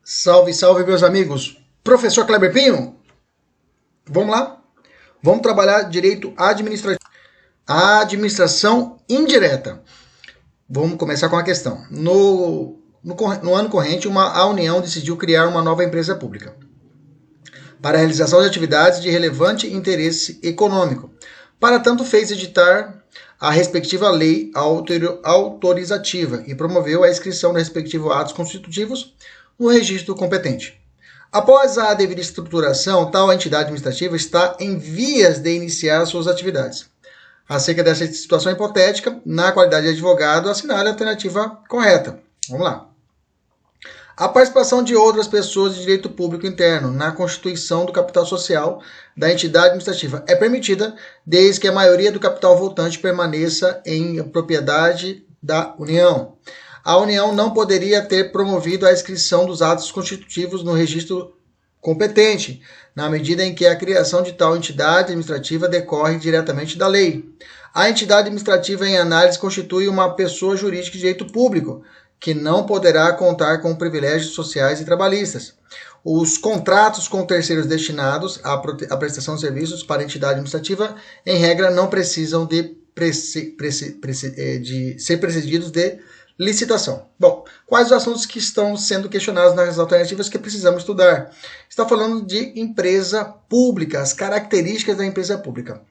Salve, salve, meus amigos. Professor Kleber Pinho, vamos lá? Vamos trabalhar direito administrativo. A administração indireta. Vamos começar com a questão. No ano corrente, a União decidiu criar uma nova empresa pública para a realização de atividades de relevante interesse econômico. Para tanto, fez editar a respectiva lei autorizativa e promoveu a inscrição dos respectivos atos constitutivos no registro competente. Após a devida estruturação, tal entidade administrativa está em vias de iniciar suas atividades. Acerca dessa situação hipotética, na qualidade de advogado, assinale a alternativa correta. Vamos lá. A participação de outras pessoas de direito público interno na constituição do capital social da entidade administrativa é permitida desde que a maioria do capital voltante permaneça em propriedade da União. A União não poderia ter promovido a inscrição dos atos constitutivos no registro competente, na medida em que a criação de tal entidade administrativa decorre diretamente da lei. A entidade administrativa em análise constitui uma pessoa jurídica de direito público, que não poderá contar com privilégios sociais e trabalhistas. Os contratos com terceiros destinados à prestação de serviços para a entidade administrativa, em regra, não precisam de ser precedidos de licitação. Bom, quais os assuntos que estão sendo questionados nas alternativas que precisamos estudar? Está falando de empresa pública, as características da empresa pública.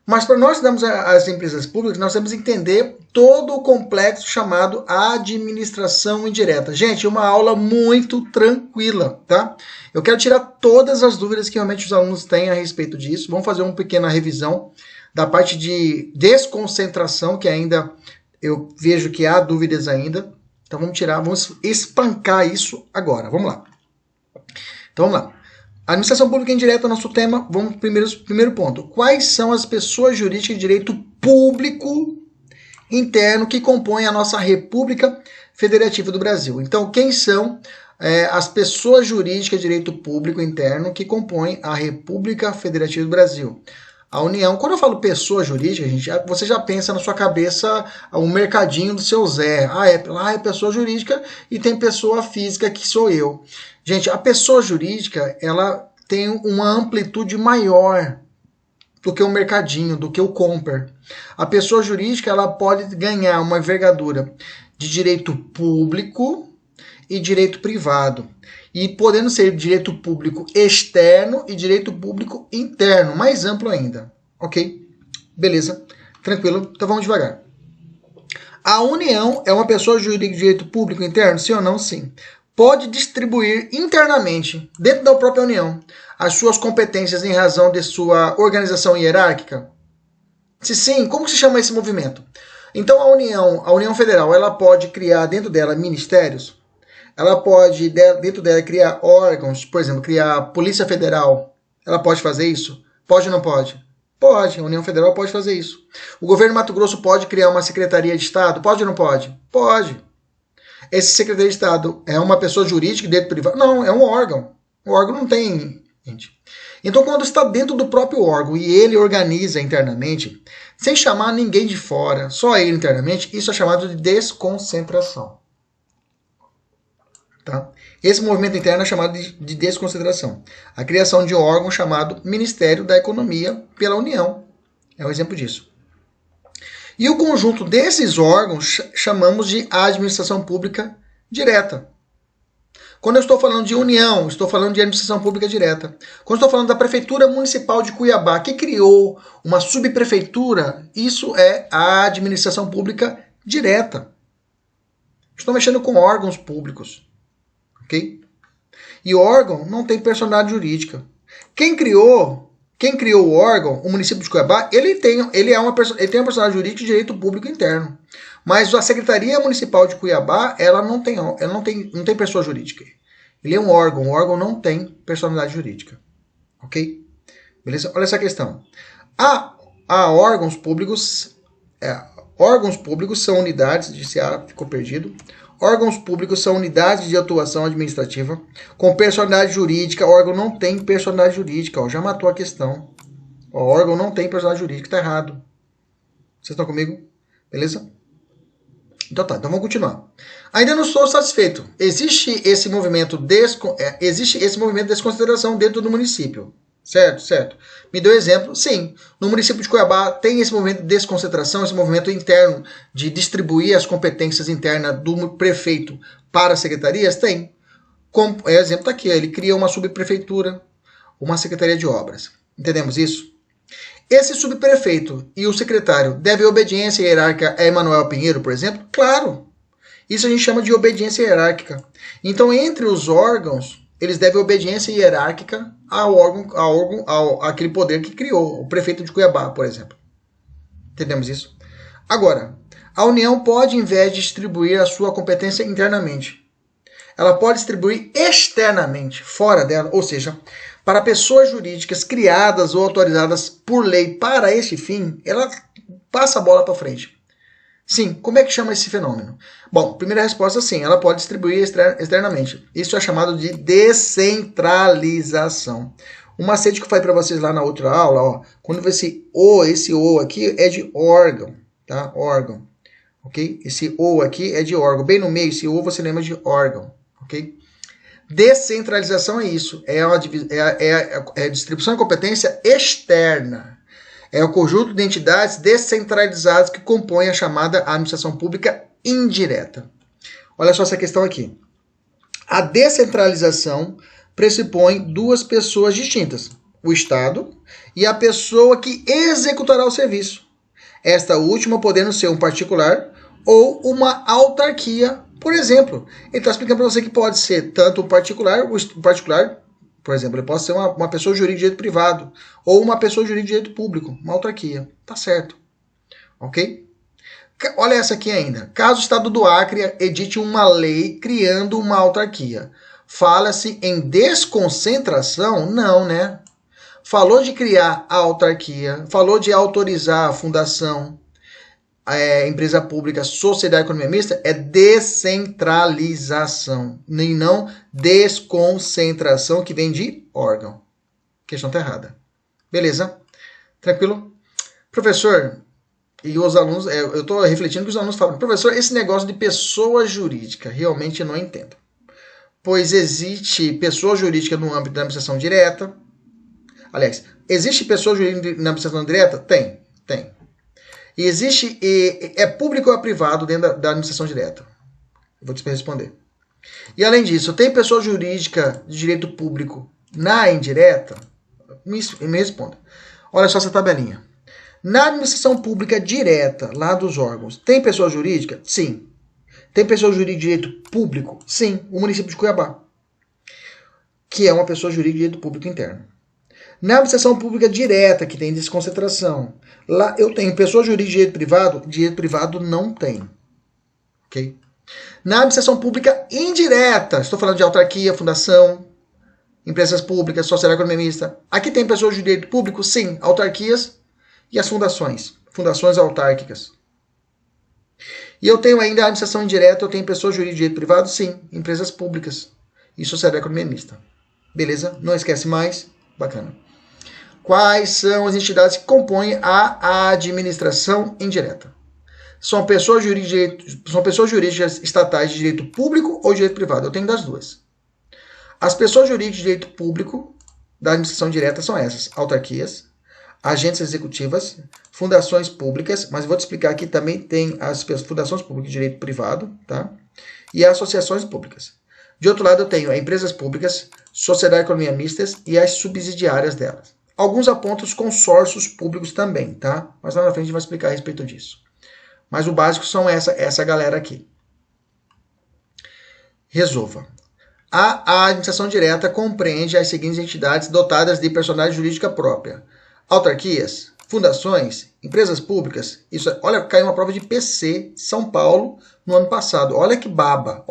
Mas para nós estudarmos as empresas públicas, nós temos que entender todo o complexo chamado administração indireta. Gente, uma aula muito tranquila, tá? Eu quero tirar todas as dúvidas que realmente os alunos têm a respeito disso. Vamos fazer uma pequena revisão da parte de desconcentração, que ainda eu vejo que há dúvidas ainda. Então vamos espancar isso agora. Vamos lá. Então vamos lá. Administração pública indireta é o nosso tema. Vamos primeiro ponto. Quais são as pessoas jurídicas de direito público interno que compõem a nossa República Federativa do Brasil? Então, quem são as pessoas jurídicas de direito público interno que compõem a República Federativa do Brasil? A União. Quando eu falo pessoa jurídica, gente, você já pensa na sua cabeça o mercadinho do seu Zé. Lá é pessoa jurídica e tem pessoa física que sou eu. Gente, a pessoa jurídica, ela tem uma amplitude maior do que o mercadinho, do que o Comper. A pessoa jurídica, ela pode ganhar uma envergadura de direito público e direito privado. E podendo ser direito público externo e direito público interno, mais amplo ainda. Ok? Beleza? Tranquilo? Então vamos devagar. A União é uma pessoa jurídica de direito público interno? Sim ou não? Sim. Pode distribuir internamente, dentro da própria União, as suas competências em razão de sua organização hierárquica? Se sim, como se chama esse movimento? Então a União Federal, ela pode criar dentro dela ministérios? Ela pode, dentro dela, criar órgãos, por exemplo, criar a Polícia Federal. Ela pode fazer isso? Pode ou não pode? Pode, a União Federal pode fazer isso. O governo de Mato Grosso pode criar uma Secretaria de Estado? Pode ou não pode? Pode. Esse secretário de Estado é uma pessoa jurídica de direito privado? Não, é um órgão. O órgão não tem, gente. Então, quando está dentro do próprio órgão e ele organiza internamente, sem chamar ninguém de fora, só ele internamente, isso é chamado de desconcentração. Tá? Esse movimento interno é chamado de desconcentração. A criação de um órgão chamado Ministério da Economia pela União. É um exemplo disso. E o conjunto desses órgãos chamamos de administração pública direta. Quando eu estou falando de União, estou falando de administração pública direta. Quando estou falando da Prefeitura Municipal de Cuiabá, que criou uma subprefeitura, isso é a administração pública direta. Estou mexendo com órgãos públicos. Ok? E o órgão não tem personalidade jurídica. Quem criou o órgão, o município de Cuiabá, ele tem uma personalidade jurídica de direito público interno. Mas a Secretaria Municipal de Cuiabá, ela não tem pessoa jurídica. Ele é um órgão. O órgão não tem personalidade jurídica. Ok? Beleza? Olha essa questão. Há órgãos públicos. Órgãos públicos são unidades, ficou perdido. Órgãos públicos são unidades de atuação administrativa com personalidade jurídica. O órgão não tem personalidade jurídica. Já matou a questão. O órgão não tem personalidade jurídica. Está errado. Vocês estão comigo? Beleza? Então tá, então vamos continuar. Ainda não estou satisfeito. Existe esse movimento de desconsideração dentro do município. Certo, certo. Me deu exemplo. Sim, no município de Cuiabá tem esse movimento de desconcentração, esse movimento interno de distribuir as competências internas do prefeito para as secretarias? Tem. Como, exemplo está aqui, ele cria uma subprefeitura, uma secretaria de obras. Entendemos isso? Esse subprefeito e o secretário devem obediência hierárquica a Emanuel Pinheiro, por exemplo? Claro. Isso a gente chama de obediência hierárquica. Então, entre os órgãos, eles devem obediência hierárquica àquele poder que criou, o prefeito de Cuiabá, por exemplo. Entendemos isso? Agora, a União pode, em vez de distribuir a sua competência internamente, ela pode distribuir externamente, fora dela, ou seja, para pessoas jurídicas criadas ou autorizadas por lei para este fim, ela passa a bola para frente. Sim, como é que chama esse fenômeno? Bom, primeira resposta, sim, ela pode distribuir externamente. Isso é chamado de descentralização. O macete que eu falei para vocês lá na outra aula, ó, quando esse O aqui é de órgão, tá? Órgão, ok? Esse O aqui é de órgão. Bem no meio, esse O você lembra de órgão, ok? Descentralização é isso, é a distribuição de competência externa. É o conjunto de entidades descentralizadas que compõem a chamada administração pública indireta. Olha só essa questão aqui. A descentralização pressupõe duas pessoas distintas, o Estado e a pessoa que executará o serviço. Esta última podendo ser um particular ou uma autarquia. Por exemplo, ele está explicando para você que pode ser tanto o particular, por exemplo, ele pode ser uma pessoa jurídica de direito privado ou uma pessoa jurídica de direito público, uma autarquia. Tá certo. Ok? Olha essa aqui ainda. Caso o Estado do Acre edite uma lei criando uma autarquia, fala-se em desconcentração? Não, né? Falou de criar a autarquia, falou de autorizar a fundação, empresa pública, sociedade economia mista, é descentralização, nem não desconcentração, que vem de órgão. A questão está errada. Beleza? Tranquilo? Professor, e os alunos, eu estou refletindo que os alunos falam, professor, esse negócio de pessoa jurídica, realmente eu não entendo. Pois existe pessoa jurídica no âmbito da administração direta. Aliás, existe pessoa jurídica na administração direta? Tem. E existe, é público ou é privado dentro da administração direta? Eu vou te responder. E além disso, tem pessoa jurídica de direito público na indireta? Me responda. Olha só essa tabelinha. Na administração pública direta, lá dos órgãos, tem pessoa jurídica? Sim. Tem pessoa jurídica de direito público? Sim. O município de Cuiabá, que é uma pessoa jurídica de direito público interno. Na administração pública direta, que tem desconcentração, lá eu tenho pessoa jurídica de direito privado não tem. Ok? Na administração pública indireta, estou falando de autarquia, fundação, empresas públicas, sociedade economia mista. Aqui tem pessoas de direito público? Sim. Autarquias e as fundações autárquicas. E eu tenho ainda a administração indireta, eu tenho pessoas jurídicas de direito privado? Sim. Empresas públicas e sociedade economia mista. Beleza? Não esquece mais. Bacana. Quais são as entidades que compõem a administração indireta? São pessoas jurídicas estatais de direito público ou direito privado? Eu tenho das duas. As pessoas jurídicas de direito público da administração direta são essas: autarquias, agências executivas, fundações públicas, mas vou te explicar aqui também tem as fundações públicas de direito privado, tá? E associações públicas. De outro lado, eu tenho empresas públicas, sociedade economia mistas e as subsidiárias delas. Alguns apontam os consórcios públicos também, tá? Mas lá na frente a gente vai explicar a respeito disso. Mas o básico são essa galera aqui. Resolva. A administração direta compreende as seguintes entidades dotadas de personalidade jurídica própria: autarquias, fundações, empresas públicas. Isso, olha, caiu uma prova de PC São Paulo no ano passado. Olha que baba.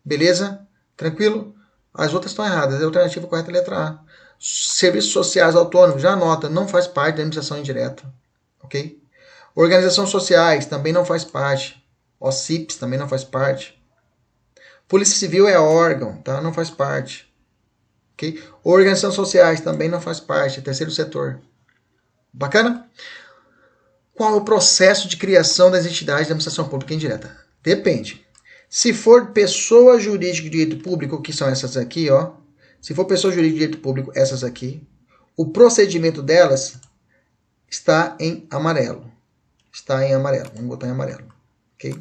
Beleza? Tranquilo? As outras estão erradas. A alternativa correta é a letra A. Serviços sociais autônomos, já anota, não faz parte da administração indireta. Ok? Organizações sociais também não faz parte. OCIPs também não faz parte. Polícia Civil é órgão, tá? Não faz parte. Ok? Organizações sociais também não faz parte. É terceiro setor. Bacana? Qual é o processo de criação das entidades da administração pública indireta? Depende. Se for pessoa jurídica de direito público, que são essas aqui, ó. Se for pessoa jurídica de direito público, essas aqui, o procedimento delas está em amarelo. Está em amarelo. Vamos botar em amarelo. Ok?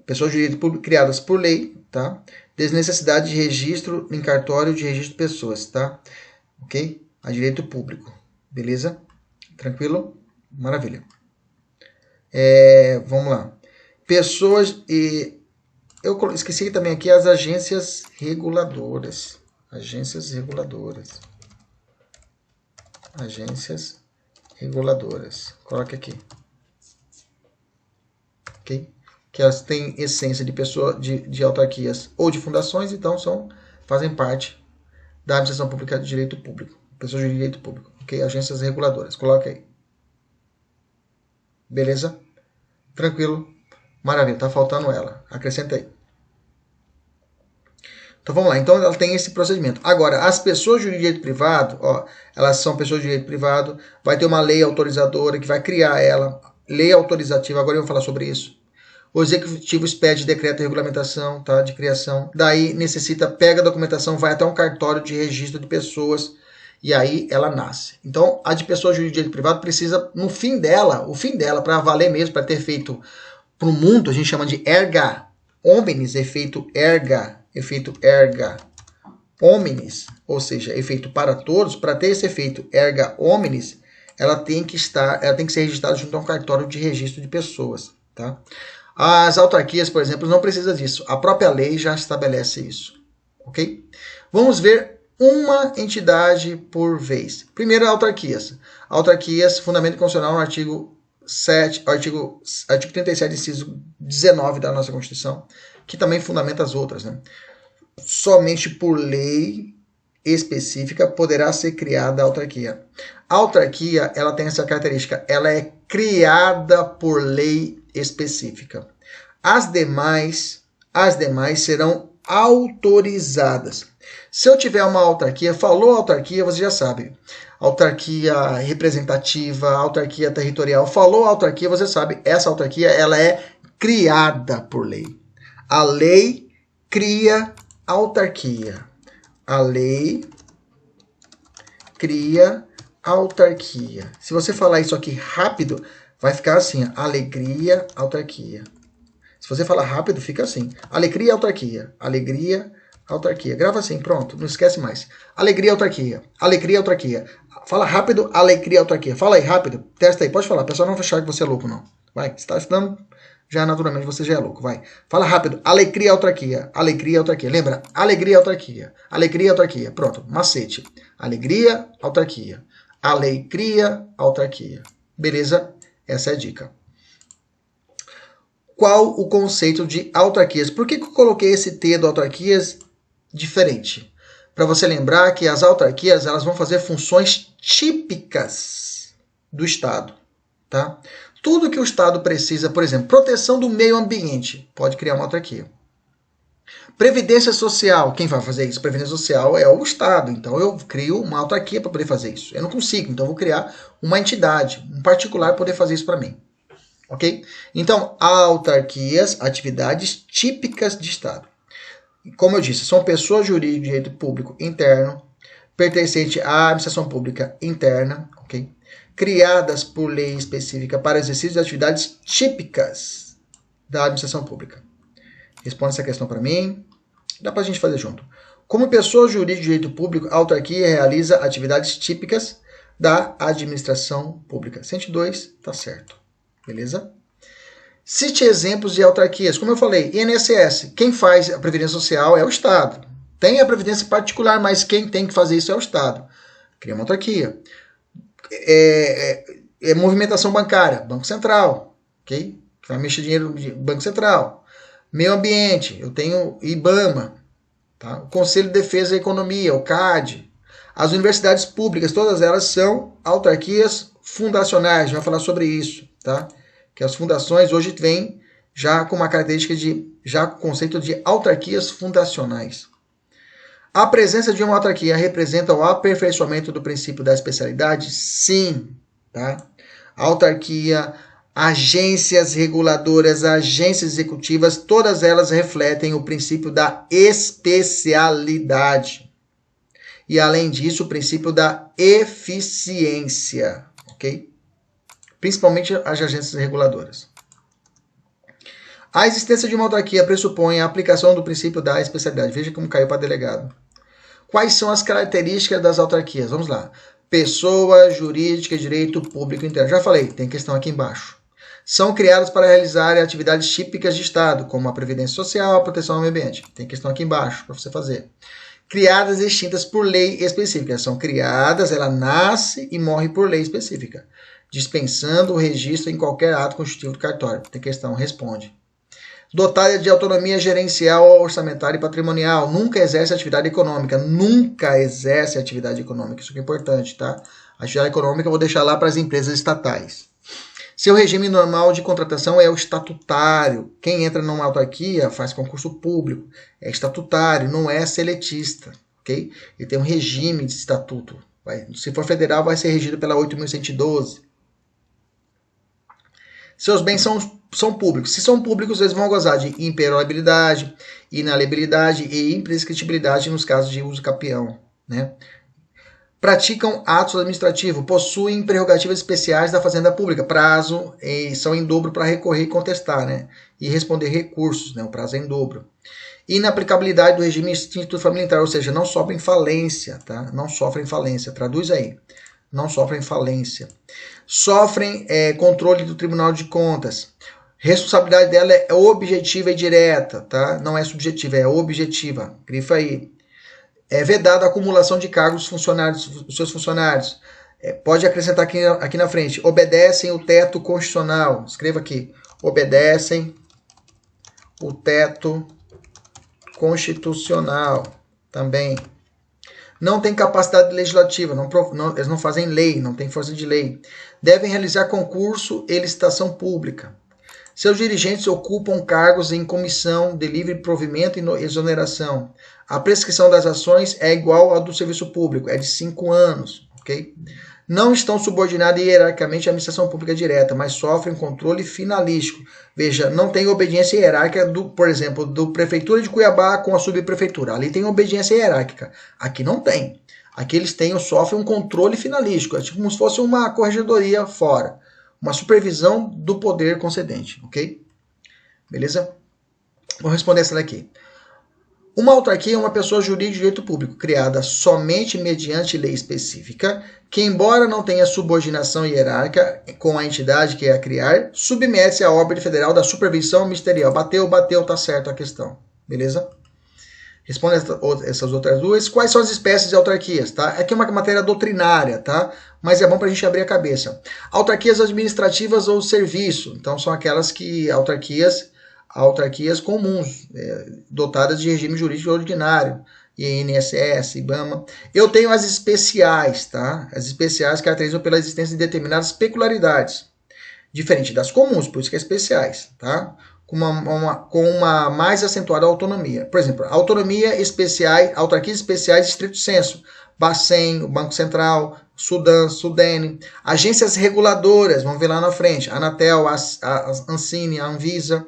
Pessoas jurídicas públicas criadas por lei, tá? Desnecessidade de registro em cartório de registro de pessoas, tá? Ok? A direito público. Beleza? Tranquilo? Maravilha. Vamos lá. Pessoas e... Eu esqueci também aqui as agências reguladoras. Agências reguladoras. Agências reguladoras. Coloque aqui. Ok? Que elas têm essência de pessoa, de autarquias ou de fundações, então fazem parte da administração pública de direito público. Pessoas de direito público. Ok? Agências reguladoras. Coloque aí. Beleza? Tranquilo? Maravilha. Tá faltando ela. Acrescenta aí. Então vamos lá, então ela tem esse procedimento. Agora, as pessoas de direito privado, ó, elas são pessoas de direito privado, vai ter uma lei autorizadora que vai criar ela, lei autorizativa, agora eu vou falar sobre isso. O executivo expede decreto de regulamentação, tá, de criação, daí pega a documentação, vai até um cartório de registro de pessoas, e aí ela nasce. Então, a de pessoa de direito privado precisa, o fim dela, para valer mesmo, para ter feito para o mundo, a gente chama de erga omnes, efeito erga omnes, ou seja, efeito para todos. Para ter esse efeito erga omnes, ela tem que ser registrada junto a um cartório de registro de pessoas, tá? As autarquias, por exemplo, não precisa disso. A própria lei já estabelece isso, ok? Vamos ver uma entidade por vez. Primeiro, autarquias. Autarquias, fundamento constitucional no artigo 37, inciso 19 da nossa Constituição, que também fundamenta as outras, né? Somente por lei específica poderá ser criada a autarquia. A autarquia, ela tem essa característica, ela é criada por lei específica. As demais serão autorizadas. Se eu tiver uma autarquia, falou autarquia, você já sabe. Autarquia representativa, autarquia territorial, falou autarquia, você sabe, essa autarquia, ela é criada por lei. A lei cria autarquia. A lei cria autarquia. Se você falar isso aqui rápido, vai ficar assim, alegria, autarquia. Se você falar rápido, fica assim, alegria, autarquia. Alegria, autarquia. Grava assim, pronto, não esquece mais. Alegria, autarquia. Alegria, autarquia. Fala rápido, alegria, autarquia. Fala aí, rápido. Testa aí, pode falar. O pessoal não vai achar que você é louco, não. Vai, você está estudando, já naturalmente você já é louco. Vai. Fala rápido, alegria, autarquia. Alegria, autarquia. Lembra? Alegria, autarquia. Alegria, autarquia. Pronto, macete. Alegria, autarquia. Alegria, autarquia. Beleza? Essa é a dica. Qual o conceito de autarquias? Por que eu coloquei esse T do autarquias diferente? Para você lembrar que as autarquias, elas vão fazer funções típicas do Estado, tá? Tudo que o Estado precisa, por exemplo, proteção do meio ambiente, pode criar uma autarquia. Previdência social, quem vai fazer isso? Previdência social é o Estado, então eu crio uma autarquia para poder fazer isso. Eu não consigo, então eu vou criar uma entidade, um particular para poder fazer isso para mim. Ok? Então, autarquias, atividades típicas de Estado. Como eu disse, são pessoas jurídicas de direito público interno, pertencente à administração pública interna, ok? Criadas por lei específica para exercício de atividades típicas da administração pública. Responde essa questão para mim. Dá para a gente fazer junto. Como pessoa jurídica de direito público, a autarquia realiza atividades típicas da administração pública. 102, tá certo. Beleza? Cite exemplos de autarquias. Como eu falei, INSS. Quem faz a Previdência Social é o Estado. Tem a Previdência particular, mas quem tem que fazer isso é o Estado. Cria uma autarquia. Movimentação bancária. Banco Central. Ok? Que vai mexer dinheiro no Banco Central. Meio Ambiente. Eu tenho IBAMA. Tá? O Conselho de Defesa e Economia, o CAD. As universidades públicas, todas elas são autarquias fundacionais. A gente vai falar sobre isso. Tá? Que as fundações hoje vêm já com uma característica já com o conceito de autarquias fundacionais. A presença de uma autarquia representa o aperfeiçoamento do princípio da especialidade? Sim. Tá? autarquia, agências reguladoras, agências executivas, todas elas refletem o princípio da especialidade. E, além disso, o princípio da eficiência, ok? Principalmente as agências reguladoras. A existência de uma autarquia pressupõe a aplicação do princípio da especialidade. Veja como caiu para delegado. Quais são as características das autarquias? Vamos lá. Pessoa jurídica, direito público interno. Já falei, tem questão aqui embaixo. São criadas para realizar atividades típicas de Estado, como a previdência social, a proteção ao meio ambiente. Tem questão aqui embaixo para você fazer. Criadas e extintas por lei específica. São criadas, ela nasce e morre por lei específica, dispensando o registro em qualquer ato constitutivo do cartório. Tem questão, responde. Dotada de autonomia gerencial, orçamentária e patrimonial. Nunca exerce atividade econômica. Nunca exerce atividade econômica. Isso que é importante, tá? A atividade econômica eu vou deixar lá para as empresas estatais. Seu regime normal de contratação é o estatutário. Quem entra numa autarquia faz concurso público. É estatutário, não é seletista, ok? Ele tem um regime de estatuto. Se for federal, vai ser regido pela 8.112. Seus bens são públicos. Se são públicos, eles vão gozar de imperabilidade, inalienabilidade e imprescritibilidade nos casos de uso capião, né? Praticam atos administrativos, possuem prerrogativas especiais da Fazenda Pública, prazo, e são em dobro para recorrer e contestar, né? E responder recursos, né? O prazo é em dobro. Inaplicabilidade do regime extinto familiar, ou seja, não sofrem falência, tá? Não sofrem falência, traduz aí. Não sofrem falência. Sofrem controle do Tribunal de Contas. Responsabilidade dela é objetiva e direta, tá? Não é subjetiva, é objetiva. Grifa aí. É vedada a acumulação de cargos dos seus funcionários. Pode acrescentar aqui na frente. Obedecem o teto constitucional. Escreva aqui. Obedecem o teto constitucional também. Não tem capacidade legislativa. Eles não fazem lei, não têm força de lei. Devem realizar concurso e licitação pública. Seus dirigentes ocupam cargos em comissão de livre provimento e exoneração. A prescrição das ações é igual à do serviço público, é de 5 anos, ok? Não estão subordinados hierarquicamente à administração pública direta, mas sofrem controle finalístico. Veja, não tem obediência hierárquica, por exemplo, do Prefeitura de Cuiabá com a subprefeitura. Ali tem obediência hierárquica. Aqui não tem. Aqui eles sofrem um controle finalístico, é tipo como se fosse uma corregedoria fora. Uma supervisão do poder concedente, ok? Beleza? Vou responder essa daqui. Uma autarquia é uma pessoa jurídica de direito público, criada somente mediante lei específica, que, embora não tenha subordinação hierárquica com a entidade que é a criar, submete-se à ordem federal da supervisão ministerial. Bateu, tá certo a questão. Beleza? Responde essas outras duas. Quais são as espécies de autarquias? Tá? Aqui é uma matéria doutrinária, tá? Mas é bom para a gente abrir a cabeça. Autarquias administrativas ou serviço. Então, são aquelas autarquias comuns, dotadas de regime jurídico ordinário, INSS, IBAMA. Eu tenho as especiais, tá? As especiais caracterizam pela existência de determinadas peculiaridades, diferente das comuns, por isso que é especiais, tá? Com uma mais acentuada autonomia. Por exemplo, autarquias especiais de estrito senso, Bacen, o Banco Central, Sudene, agências reguladoras, vamos ver lá na frente, a Anatel, a Ancine, a Anvisa.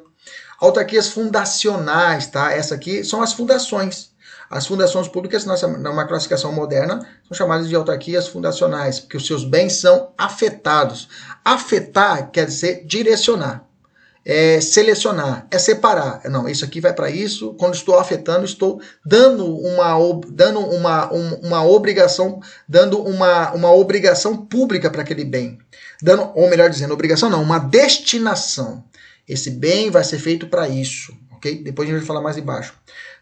Autarquias fundacionais, tá? Essa aqui são as fundações. As fundações públicas, numa classificação moderna, são chamadas de autarquias fundacionais, porque os seus bens são afetados. Afetar quer dizer direcionar, selecionar, separar. Não, isso aqui vai para isso. Quando estou afetando, estou dando uma obrigação, uma obrigação pública para aquele bem. Ou melhor dizendo, obrigação não, uma destinação. Esse bem vai ser feito para isso, ok? Depois a gente vai falar mais embaixo.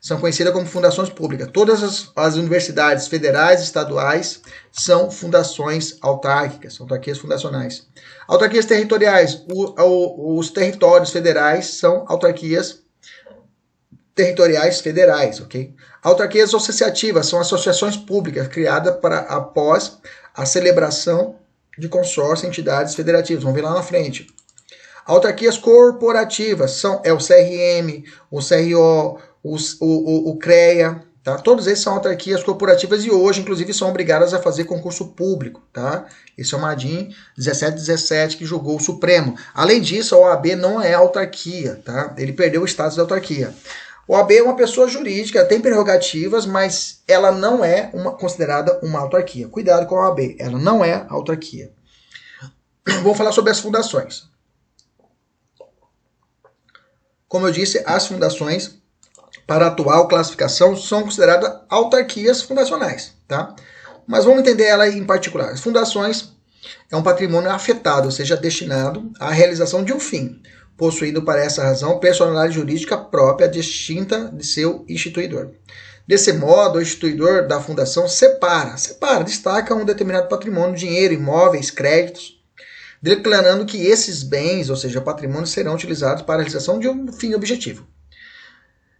São conhecidas como fundações públicas. Todas as universidades federais e estaduais são fundações autárquicas, autarquias fundacionais. Autarquias territoriais. Os territórios federais são autarquias territoriais federais, ok? Autarquias associativas são associações públicas criadas após a celebração de consórcio entidades federativas. Vamos ver lá na frente. Autarquias corporativas é o CRM, o CRO, o CREA, Tá? Todos esses são autarquias corporativas e hoje, inclusive, são obrigadas a fazer concurso público. Tá? Esse é o Madin 1717 que julgou o Supremo. Além disso, a OAB não é autarquia. Tá? Ele perdeu o status de autarquia. A OAB é uma pessoa jurídica, tem prerrogativas, mas ela não é considerada uma autarquia. Cuidado com a OAB, ela não é autarquia. Vamos falar sobre as fundações. Como eu disse, as fundações, para a atual classificação, são consideradas autarquias fundacionais. Tá? Mas vamos entender ela em particular. As fundações é um patrimônio afetado, ou seja, destinado à realização de um fim, possuindo para essa razão personalidade jurídica própria, distinta de seu instituidor. Desse modo, o instituidor da fundação destaca um determinado patrimônio, dinheiro, imóveis, créditos, declarando que esses bens, ou seja, patrimônios, serão utilizados para a realização de um fim objetivo.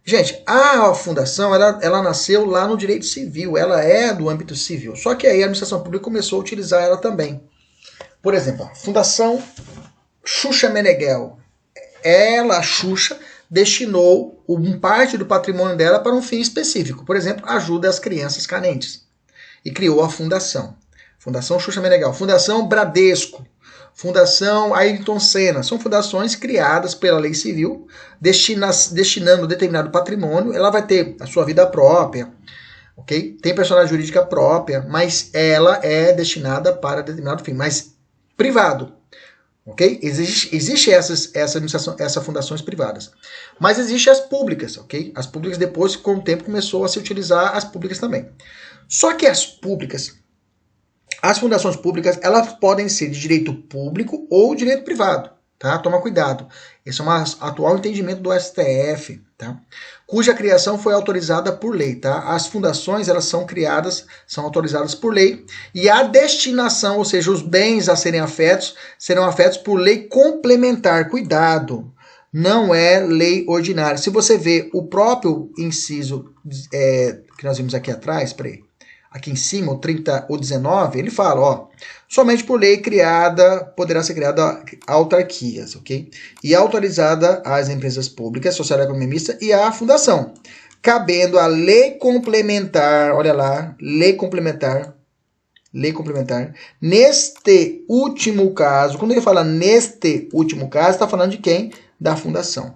Gente, a fundação, ela nasceu lá no direito civil, ela é do âmbito civil, só que aí a administração pública começou a utilizar ela também. Por exemplo, a Fundação Xuxa Meneghel, a Xuxa, destinou parte do patrimônio dela para um fim específico. Por exemplo, ajuda às crianças carentes. E criou a Fundação. Fundação Xuxa Meneghel. Fundação Bradesco. Fundação Ayrton Senna. São fundações criadas pela lei civil, destinando determinado patrimônio. Ela vai ter a sua vida própria, ok? Tem personalidade jurídica própria, mas ela é destinada para determinado fim, mas privado. Ok? Existe essas fundações privadas. Mas existem as públicas, ok? As públicas depois, com o tempo, começou a se utilizar as públicas também. Só que as fundações públicas, elas podem ser de direito público ou direito privado, tá? Toma cuidado. Esse é um atual entendimento do STF, tá? Cuja criação foi autorizada por lei, tá? As fundações, elas são autorizadas por lei, e a destinação, ou seja, os bens a serem afetos, serão afetos por lei complementar. Cuidado, não é lei ordinária. Se você vê o próprio inciso que nós vimos aqui atrás, aqui em cima, o 19, ele fala, ó, somente por lei poderá ser criada autarquias, ok? E autorizada às empresas públicas, social e economia mista e à fundação, cabendo a lei complementar, olha lá, lei complementar, neste último caso, quando ele fala neste último caso, está falando de quem? Da fundação.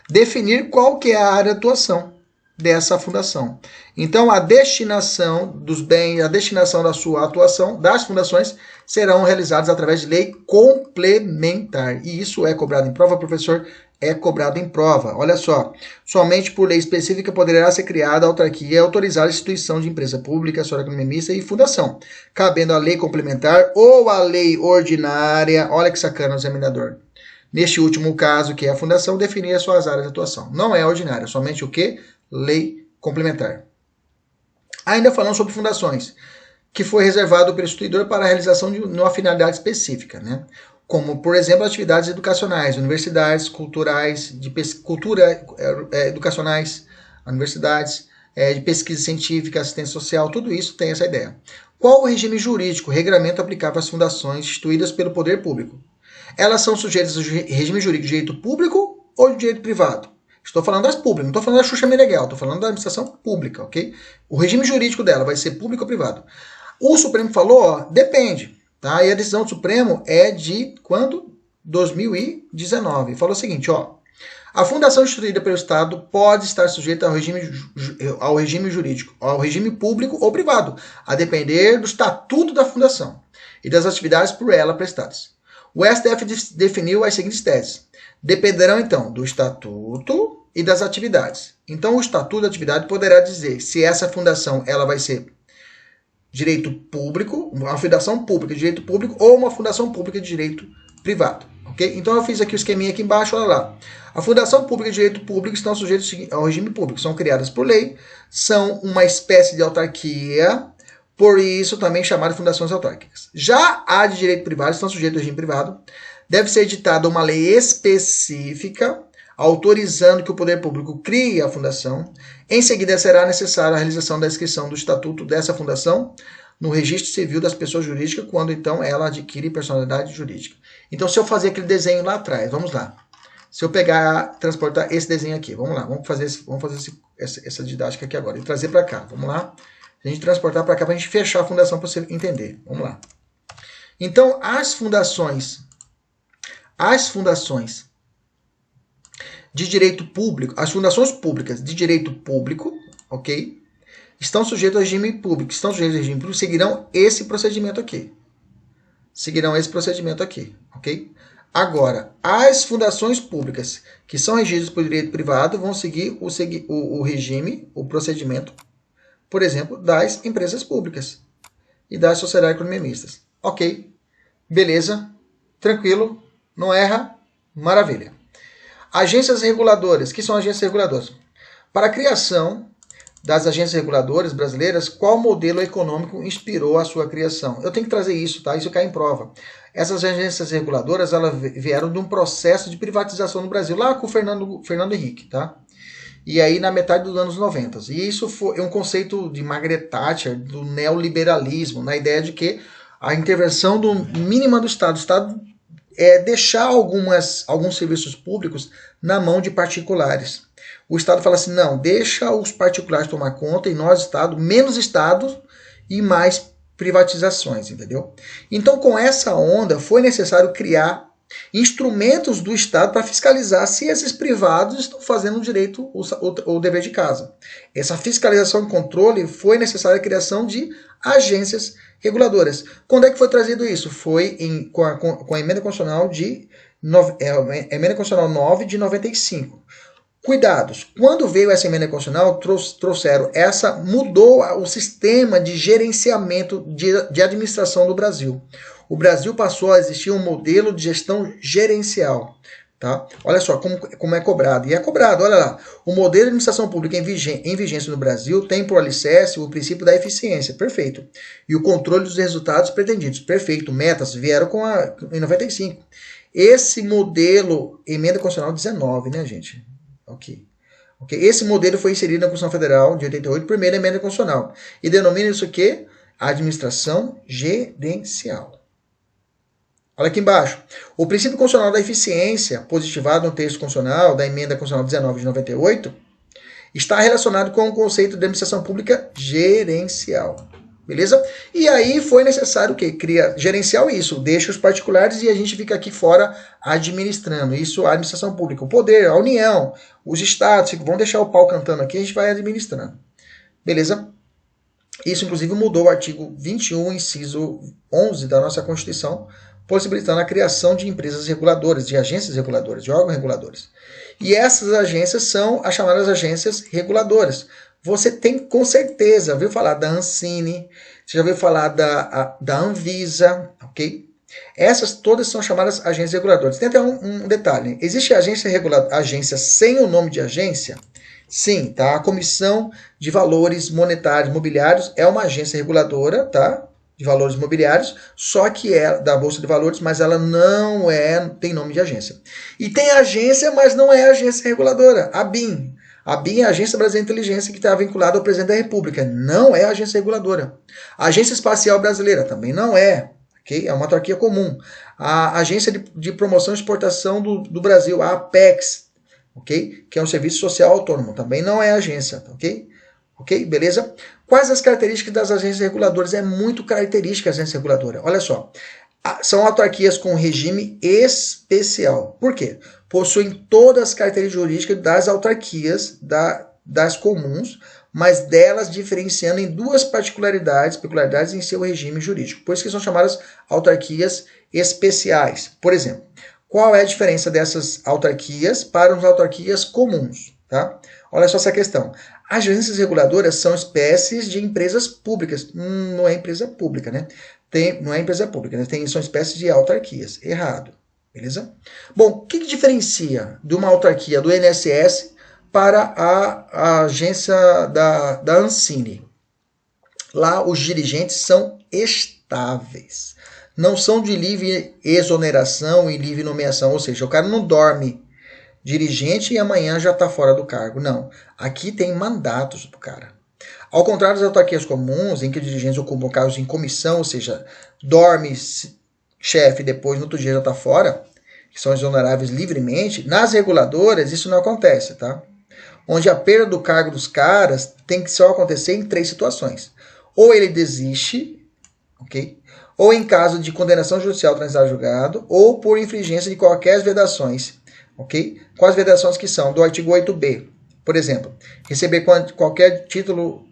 Definir qual que é a área de atuação dessa fundação. Então, a destinação dos bens, a destinação da sua atuação, das fundações, serão realizadas através de lei complementar. E isso é cobrado em prova, professor? É cobrado em prova. Olha só, somente por lei específica poderá ser criada a autarquia e autorizar a instituição de empresa pública, social economia mista e fundação, cabendo a lei complementar ou a lei ordinária. Olha que sacana o examinador. Neste último caso, que é a fundação, definir as suas áreas de atuação. Não é ordinária, somente o quê? Lei complementar. Ainda falando sobre fundações, que foi reservado pelo instituidor para a realização de uma finalidade específica, né? Como, por exemplo, atividades educacionais, universidades, culturais, educacionais, universidades, de pesquisa científica, assistência social, tudo isso tem essa ideia. Qual o regime jurídico, regramento aplicável às fundações instituídas pelo poder público? Elas são sujeitas ao regime jurídico de direito público ou de direito privado? Estou falando das públicas, não estou falando da Xuxa Meneghel, estou falando da administração pública, ok? O regime jurídico dela vai ser público ou privado? O Supremo falou, ó, depende, tá? E a decisão do Supremo é de quando? 2019. Falou o seguinte, ó, a fundação instituída pelo Estado pode estar sujeita ao regime jurídico, ao regime público ou privado, a depender do estatuto da fundação e das atividades por ela prestadas. O STF definiu as seguintes teses. Dependerão, então, do estatuto e das atividades. Então, o estatuto da atividade poderá dizer se essa fundação ela vai ser direito público, uma fundação pública de direito público ou uma fundação pública de direito privado. Okay? Então, eu fiz aqui o esqueminha aqui embaixo, olha lá. A fundação pública de direito público estão sujeitas ao regime público, são criadas por lei, são uma espécie de autarquia, por isso também chamada de fundações autárquicas. Já a de direito privado estão sujeitas ao regime privado, deve ser editada uma lei específica, autorizando que o poder público crie a fundação. Em seguida, será necessária a realização da inscrição do estatuto dessa fundação no registro civil das pessoas jurídicas, quando então ela adquire personalidade jurídica. Então, se eu fazer aquele desenho lá atrás, vamos lá. Se eu pegar, transportar esse desenho aqui, vamos lá, vamos fazer essa didática aqui agora e trazer para cá, vamos lá. A gente transportar para cá para a gente fechar a fundação para você entender, vamos lá. Então, as fundações de direito público, as fundações públicas de direito público, ok? Estão sujeitas ao regime público, seguirão esse procedimento aqui. Ok? Agora, as fundações públicas que são regidas por direito privado vão seguir o regime, o procedimento, por exemplo, das empresas públicas e das sociedades economia mistas. Ok? Beleza? Tranquilo? Não erra? Maravilha. Agências reguladoras. O que são agências reguladoras? Para a criação das agências reguladoras brasileiras, qual modelo econômico inspirou a sua criação? Eu tenho que trazer isso, tá? Isso cai em prova. Essas agências reguladoras, elas vieram de um processo de privatização no Brasil, lá com o Fernando Henrique, tá? E aí na metade dos anos 90. E isso foi um conceito de Margaret Thatcher, do neoliberalismo, na ideia de que a intervenção mínima do Estado. O Estado é deixar alguns serviços públicos na mão de particulares. O Estado fala assim, não, deixa os particulares tomar conta e nós, Estado, menos Estado e mais privatizações, entendeu? Então, com essa onda, foi necessário criar instrumentos do Estado para fiscalizar se esses privados estão fazendo direito o dever de casa. Essa fiscalização e controle foi necessária a criação de agências reguladoras. Quando é que foi trazido isso? Foi com a Emenda Constitucional Emenda Constitucional 9 de 95. Cuidados. Quando veio essa emenda constitucional, mudou o sistema de gerenciamento de administração do Brasil. O Brasil passou a existir um modelo de gestão gerencial. Tá? Olha só como é cobrado. E é cobrado, olha lá. O modelo de administração pública em vigência no Brasil tem por alicerce o princípio da eficiência. Perfeito. E o controle dos resultados pretendidos. Perfeito. Metas vieram em 95. Esse modelo, emenda constitucional 19, né, gente? Ok. Esse modelo foi inserido na Constituição Federal de 88, primeira emenda constitucional. E denomina isso o quê? Administração gerencial. Olha aqui embaixo. O princípio constitucional da eficiência, positivado no texto constitucional da emenda constitucional 19 de 98, está relacionado com o conceito de administração pública gerencial. Beleza? E aí foi necessário o quê? Gerencial isso, deixa os particulares e a gente fica aqui fora administrando. Isso a administração pública, o poder, a União, os estados, vão deixar o pau cantando aqui, a gente vai administrando. Beleza? Isso, inclusive, mudou o artigo 21, inciso 11 da nossa Constituição, possibilitando a criação de empresas reguladoras, de agências reguladoras, de órgãos reguladores. E essas agências são as chamadas agências reguladoras. Você tem com certeza, ouviu falar da Ancine, você já ouviu falar da Anvisa, ok? Essas todas são chamadas agências reguladoras. Tem até um detalhe, existe agência sem o nome de agência? Sim, tá? A Comissão de Valores Monetários Imobiliários é uma agência reguladora, tá? De valores imobiliários, só que é da Bolsa de Valores, mas ela não tem nome de agência. E tem agência, mas não é agência reguladora, a BIM. A BIM é a Agência Brasileira de Inteligência, que está vinculada ao Presidente da República. Não é agência reguladora. A Agência Espacial Brasileira também não é. Okay? É uma autarquia comum. A Agência de Promoção e Exportação do Brasil, a Apex, okay? Que é um serviço social autônomo, também não é agência. Ok? Beleza? Quais as características das agências reguladoras? É muito característica a agência reguladora. Olha só. São autarquias com regime especial. Por quê? Possuem todas as características jurídicas das autarquias, das comuns, mas delas diferenciando em duas peculiaridades em seu regime jurídico. Por isso que são chamadas autarquias especiais. Por exemplo, qual é a diferença dessas autarquias para as autarquias comuns? Tá? Olha só essa questão. As agências reguladoras são espécies de empresas públicas. Não é empresa pública, né? Não é empresa pública, né? São espécies de autarquias. Errado. Beleza? Bom, o que diferencia de uma autarquia do INSS para a agência da Ancine? Lá os dirigentes são estáveis. Não são de livre exoneração e livre nomeação. Ou seja, o cara não dorme dirigente e amanhã já está fora do cargo. Não. Aqui tem mandatos do cara. Ao contrário das autarquias comuns, em que os dirigentes ocupam cargos em comissão, ou seja, dorme chefe depois, no outro dia já está fora, que são exoneráveis livremente, nas reguladoras isso não acontece, tá? Onde a perda do cargo dos caras tem que só acontecer em 3 situações. Ou ele desiste, ok? Ou em caso de condenação judicial transitada julgado, ou por infringência de qualquer vedações, ok? Quais vedações que são? Do artigo 8b, por exemplo, receber qualquer título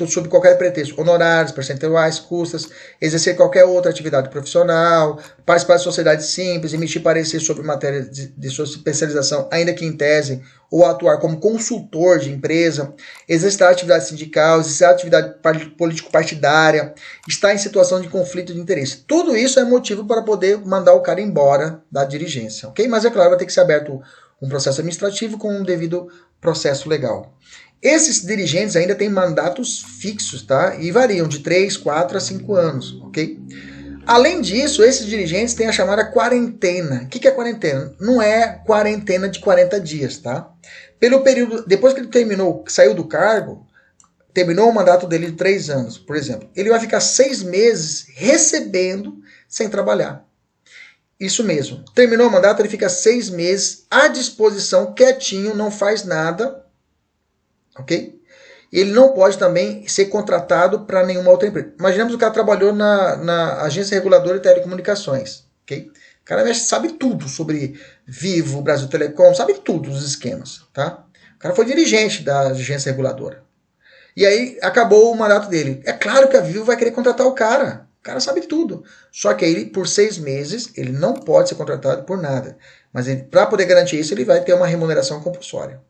sob qualquer pretexto, honorários, percentuais, custas, exercer qualquer outra atividade profissional, participar de sociedade simples, emitir parecer sobre matéria de sua especialização, ainda que em tese, ou atuar como consultor de empresa, exercitar atividade sindical, exercitar atividade político-partidária, estar em situação de conflito de interesse. Tudo isso é motivo para poder mandar o cara embora da dirigência, ok? Mas é claro, vai ter que ser aberto um processo administrativo com um devido processo legal. Esses dirigentes ainda têm mandatos fixos, tá? E variam de 3, 4 a 5 anos, ok? Além disso, esses dirigentes têm a chamada quarentena. O que é quarentena? Não é quarentena de 40 dias, tá? Pelo período, depois que ele saiu do cargo, terminou o mandato dele de 3 anos, por exemplo, ele vai ficar 6 meses recebendo sem trabalhar. Isso mesmo. Terminou o mandato, ele fica 6 meses à disposição, quietinho, não faz nada, ok? Ele não pode também ser contratado para nenhuma outra empresa. Imaginemos que o cara trabalhou na Agência Reguladora de Telecomunicações, ok? O cara sabe tudo sobre Vivo, Brasil Telecom, sabe tudo os esquemas, tá? O cara foi dirigente da agência reguladora. E aí acabou o mandato dele. É claro que a Vivo vai querer contratar o cara. O cara sabe tudo. Só que aí, por 6 meses, ele não pode ser contratado por nada. Mas para poder garantir isso, ele vai ter uma remuneração compulsória,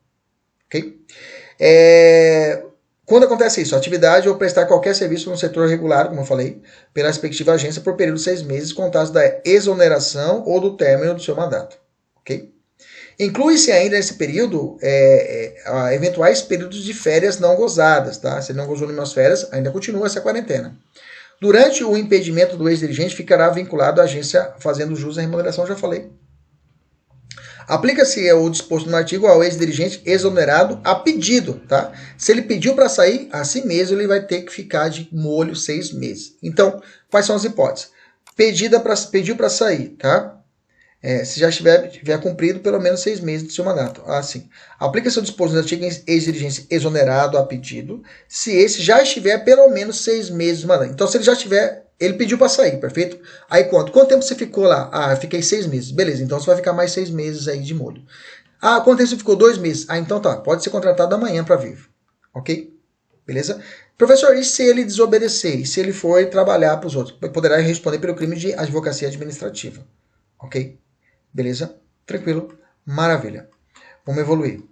ok? Quando acontece isso, atividade ou prestar qualquer serviço no setor regulado, como eu falei, pela respectiva agência por período de 6 meses, contados da exoneração ou do término do seu mandato, ok? Inclui-se ainda nesse período eventuais períodos de férias não gozadas, tá? Se ele não gozou nenhuma férias, ainda continua essa quarentena. Durante o impedimento do ex-dirigente, ficará vinculado à agência fazendo jus à remuneração, já falei. Aplica-se o disposto no artigo ao ex-dirigente exonerado a pedido, tá? Se ele pediu para sair, assim mesmo ele vai ter que ficar de molho 6 meses. Então, quais são as hipóteses? Pediu para sair, tá? Se já tiver cumprido pelo menos 6 meses do seu mandato. Assim, aplica-se o disposto no artigo ex-dirigente exonerado a pedido, se esse já estiver pelo menos 6 meses do mandato. Então, se ele já estiver, ele pediu para sair, perfeito? Aí quanto tempo você ficou lá? Ah, fiquei 6 meses. Beleza, então você vai ficar mais 6 meses aí de molho. Ah, quanto tempo você ficou? 2 meses. Ah, então tá, pode ser contratado amanhã para Vivo. Ok? Beleza? Professor, e se ele desobedecer? E se ele for trabalhar para os outros? Poderá responder pelo crime de advocacia administrativa. Ok? Beleza? Tranquilo? Maravilha. Vamos evoluir.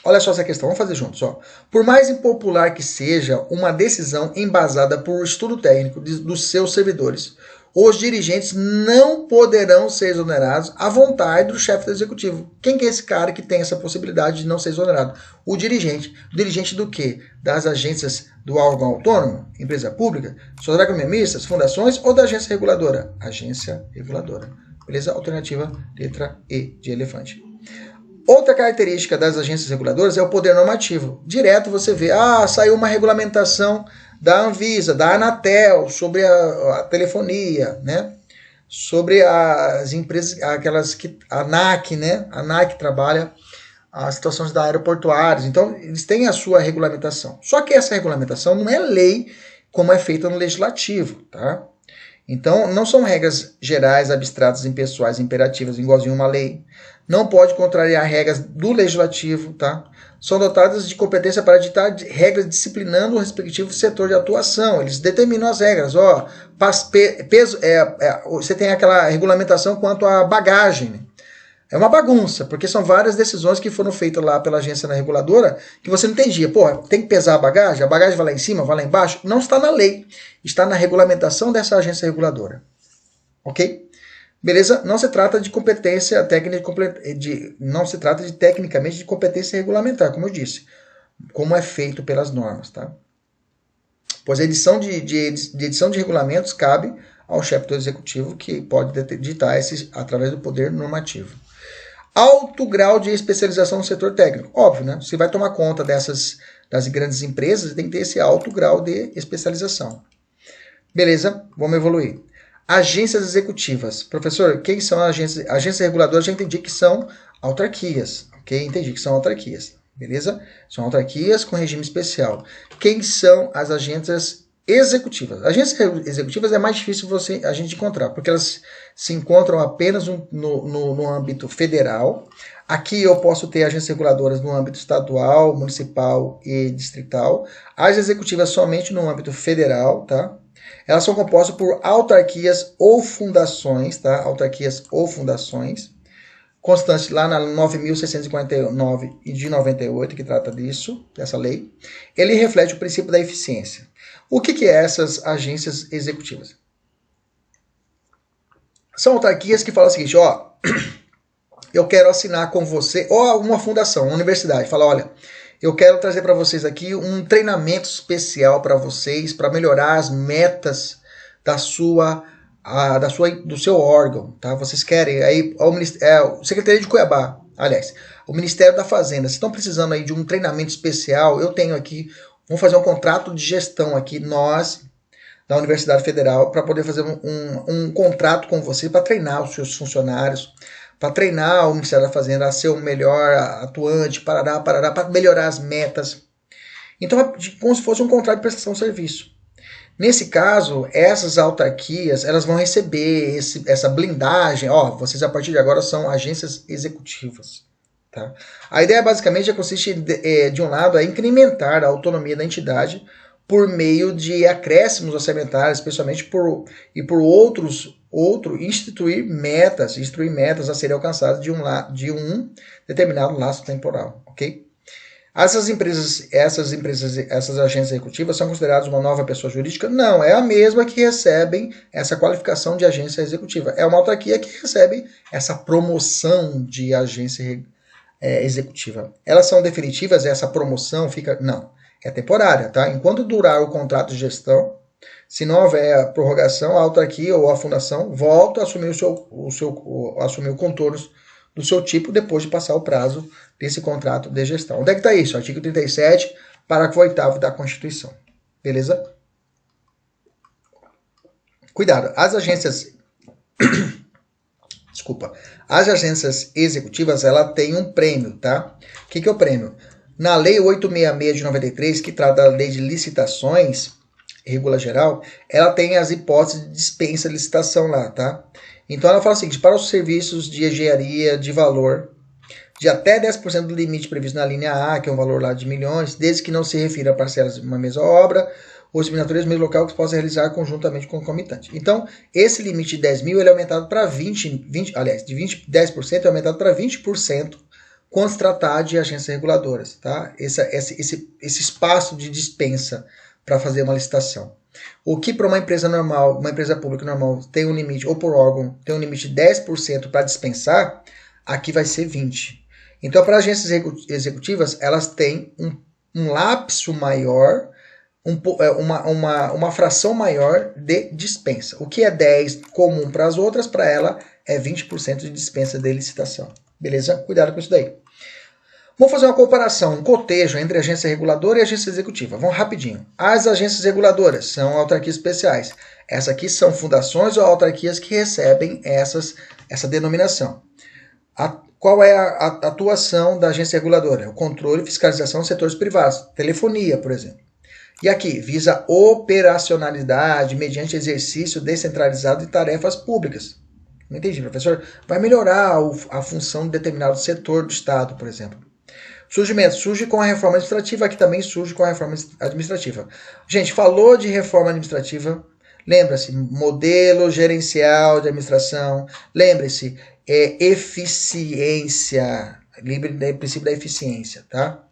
Olha só essa questão, vamos fazer juntos. Ó. Por mais impopular que seja uma decisão embasada por estudo técnico dos seus servidores, os dirigentes não poderão ser exonerados à vontade do chefe do executivo. Quem que é esse cara que tem essa possibilidade de não ser exonerado? O dirigente. O dirigente do quê? Das agências do órgão autônomo, empresa pública, sociedade economista, fundações ou da agência reguladora? Agência reguladora. Beleza? Alternativa, letra E de elefante. Outra característica das agências reguladoras é o poder normativo. Direto você vê, saiu uma regulamentação da Anvisa, da Anatel, sobre a telefonia, né? Sobre as empresas, aquelas que a ANAC, né? A ANAC trabalha as situações da aeroportuários. Então, eles têm a sua regulamentação. Só que essa regulamentação não é lei como é feita no legislativo, tá? Então, não são regras gerais, abstratas, impessoais, imperativas, igualzinho uma lei. Não pode contrariar regras do legislativo, tá? São dotadas de competência para ditar regras disciplinando o respectivo setor de atuação. Eles determinam as regras. Ó, peso, você tem aquela regulamentação quanto à bagagem, né? É uma bagunça, porque são várias decisões que foram feitas lá pela agência reguladora que você não entendia. Pô, tem que pesar a bagagem vai lá em cima, vai lá embaixo? Não está na lei, está na regulamentação dessa agência reguladora. Ok? Beleza? Não se trata de competência técnica, não se trata de tecnicamente de competência regulamentar, como eu disse, como é feito pelas normas, tá? Pois a edição de regulamentos cabe ao chefe do executivo, que pode ditar através do poder normativo. Alto grau de especialização no setor técnico. Óbvio, né? Você vai tomar conta das grandes empresas, tem que ter esse alto grau de especialização. Beleza? Vamos evoluir. Agências executivas. Professor, quem são agências? Agências reguladoras, já entendi que são autarquias, ok? Entendi que são autarquias, beleza? São autarquias com regime especial. Quem são as agências executivas? Agências executivas é mais difícil a gente encontrar, porque elas se encontram apenas no âmbito federal. Aqui eu posso ter agências reguladoras no âmbito estadual, municipal e distrital. As executivas somente no âmbito federal, tá? Elas são compostas por autarquias ou fundações, tá? Autarquias ou fundações, constante lá na 9.649 e de 98, que trata disso, dessa lei. Ele reflete o princípio da eficiência. O que é essas agências executivas? São autarquias que falam o seguinte, ó, eu quero assinar com você, ou uma fundação, uma universidade, fala, olha, eu quero trazer para vocês aqui um treinamento especial para vocês, para melhorar as metas do seu órgão, tá? Vocês querem, aí o Secretaria de Cuiabá, aliás, o Ministério da Fazenda, vocês estão precisando aí de um treinamento especial, eu tenho aqui, vamos fazer um contrato de gestão aqui, nós, da Universidade Federal, para poder fazer um contrato com você para treinar os seus funcionários, para treinar o Ministério da Fazenda a ser o melhor atuante, para melhorar as metas. Então é como se fosse um contrato de prestação de serviço. Nesse caso, essas autarquias elas vão receber essa blindagem. Ó, vocês a partir de agora são agências executivas. Tá? A ideia basicamente consiste de um lado a incrementar a autonomia da entidade por meio de acréscimos orçamentários, especialmente por instituir metas a serem alcançadas de um determinado laço temporal, ok? Essas agências executivas são consideradas uma nova pessoa jurídica? Não, é a mesma que recebem essa qualificação de agência executiva. É uma autarquia que recebe essa promoção de agência executiva. Elas são definitivas? Essa promoção fica... Não. É temporária, tá? Enquanto durar o contrato de gestão, se não houver prorrogação, a autarquia ou a fundação volta a assumir assumir os contornos do seu tipo depois de passar o prazo desse contrato de gestão. Onde é que está isso? Artigo 37, parágrafo 8º da Constituição. Beleza? Cuidado, as agências... Desculpa. As agências executivas, ela tem um prêmio, tá? O que é o prêmio? Na Lei 866 de 93, que trata da Lei de Licitações, regula geral, ela tem as hipóteses de dispensa de licitação lá, tá? Então ela fala o seguinte, para os serviços de engenharia de valor de até 10% do limite previsto na linha A, que é um valor lá de milhões, desde que não se refira a parcelas de uma mesma obra, ou discriminatorias do mesmo local que se possa realizar conjuntamente com o concomitante. Então, esse limite de 10 mil ele é aumentado para 10% é aumentado para 20%, quando se tratar de agências reguladoras, tá? Esse espaço de dispensa para fazer uma licitação. O que para uma empresa normal, uma empresa pública normal, tem um limite, ou por órgão, tem um limite de 10% para dispensar, aqui vai ser 20%. Então, para agências executivas, elas têm um lapso maior, uma fração maior de dispensa. O que é 10% comum para as outras, para ela é 20% de dispensa de licitação. Beleza? Cuidado com isso daí. Vamos fazer uma comparação, um cotejo entre agência reguladora e agência executiva. Vamos rapidinho. As agências reguladoras são autarquias especiais. Essas aqui são fundações ou autarquias que recebem essa denominação. Qual é a atuação da agência reguladora? O controle e fiscalização dos setores privados. Telefonia, por exemplo. E aqui, visa operacionalidade mediante exercício descentralizado de tarefas públicas. Não entendi, professor. Vai melhorar a função de determinado setor do Estado, por exemplo. Surge com a reforma administrativa, aqui também surge com a reforma administrativa. Gente, falou de reforma administrativa, lembra-se, modelo gerencial de administração, lembre-se, eficiência, princípio da eficiência, tá?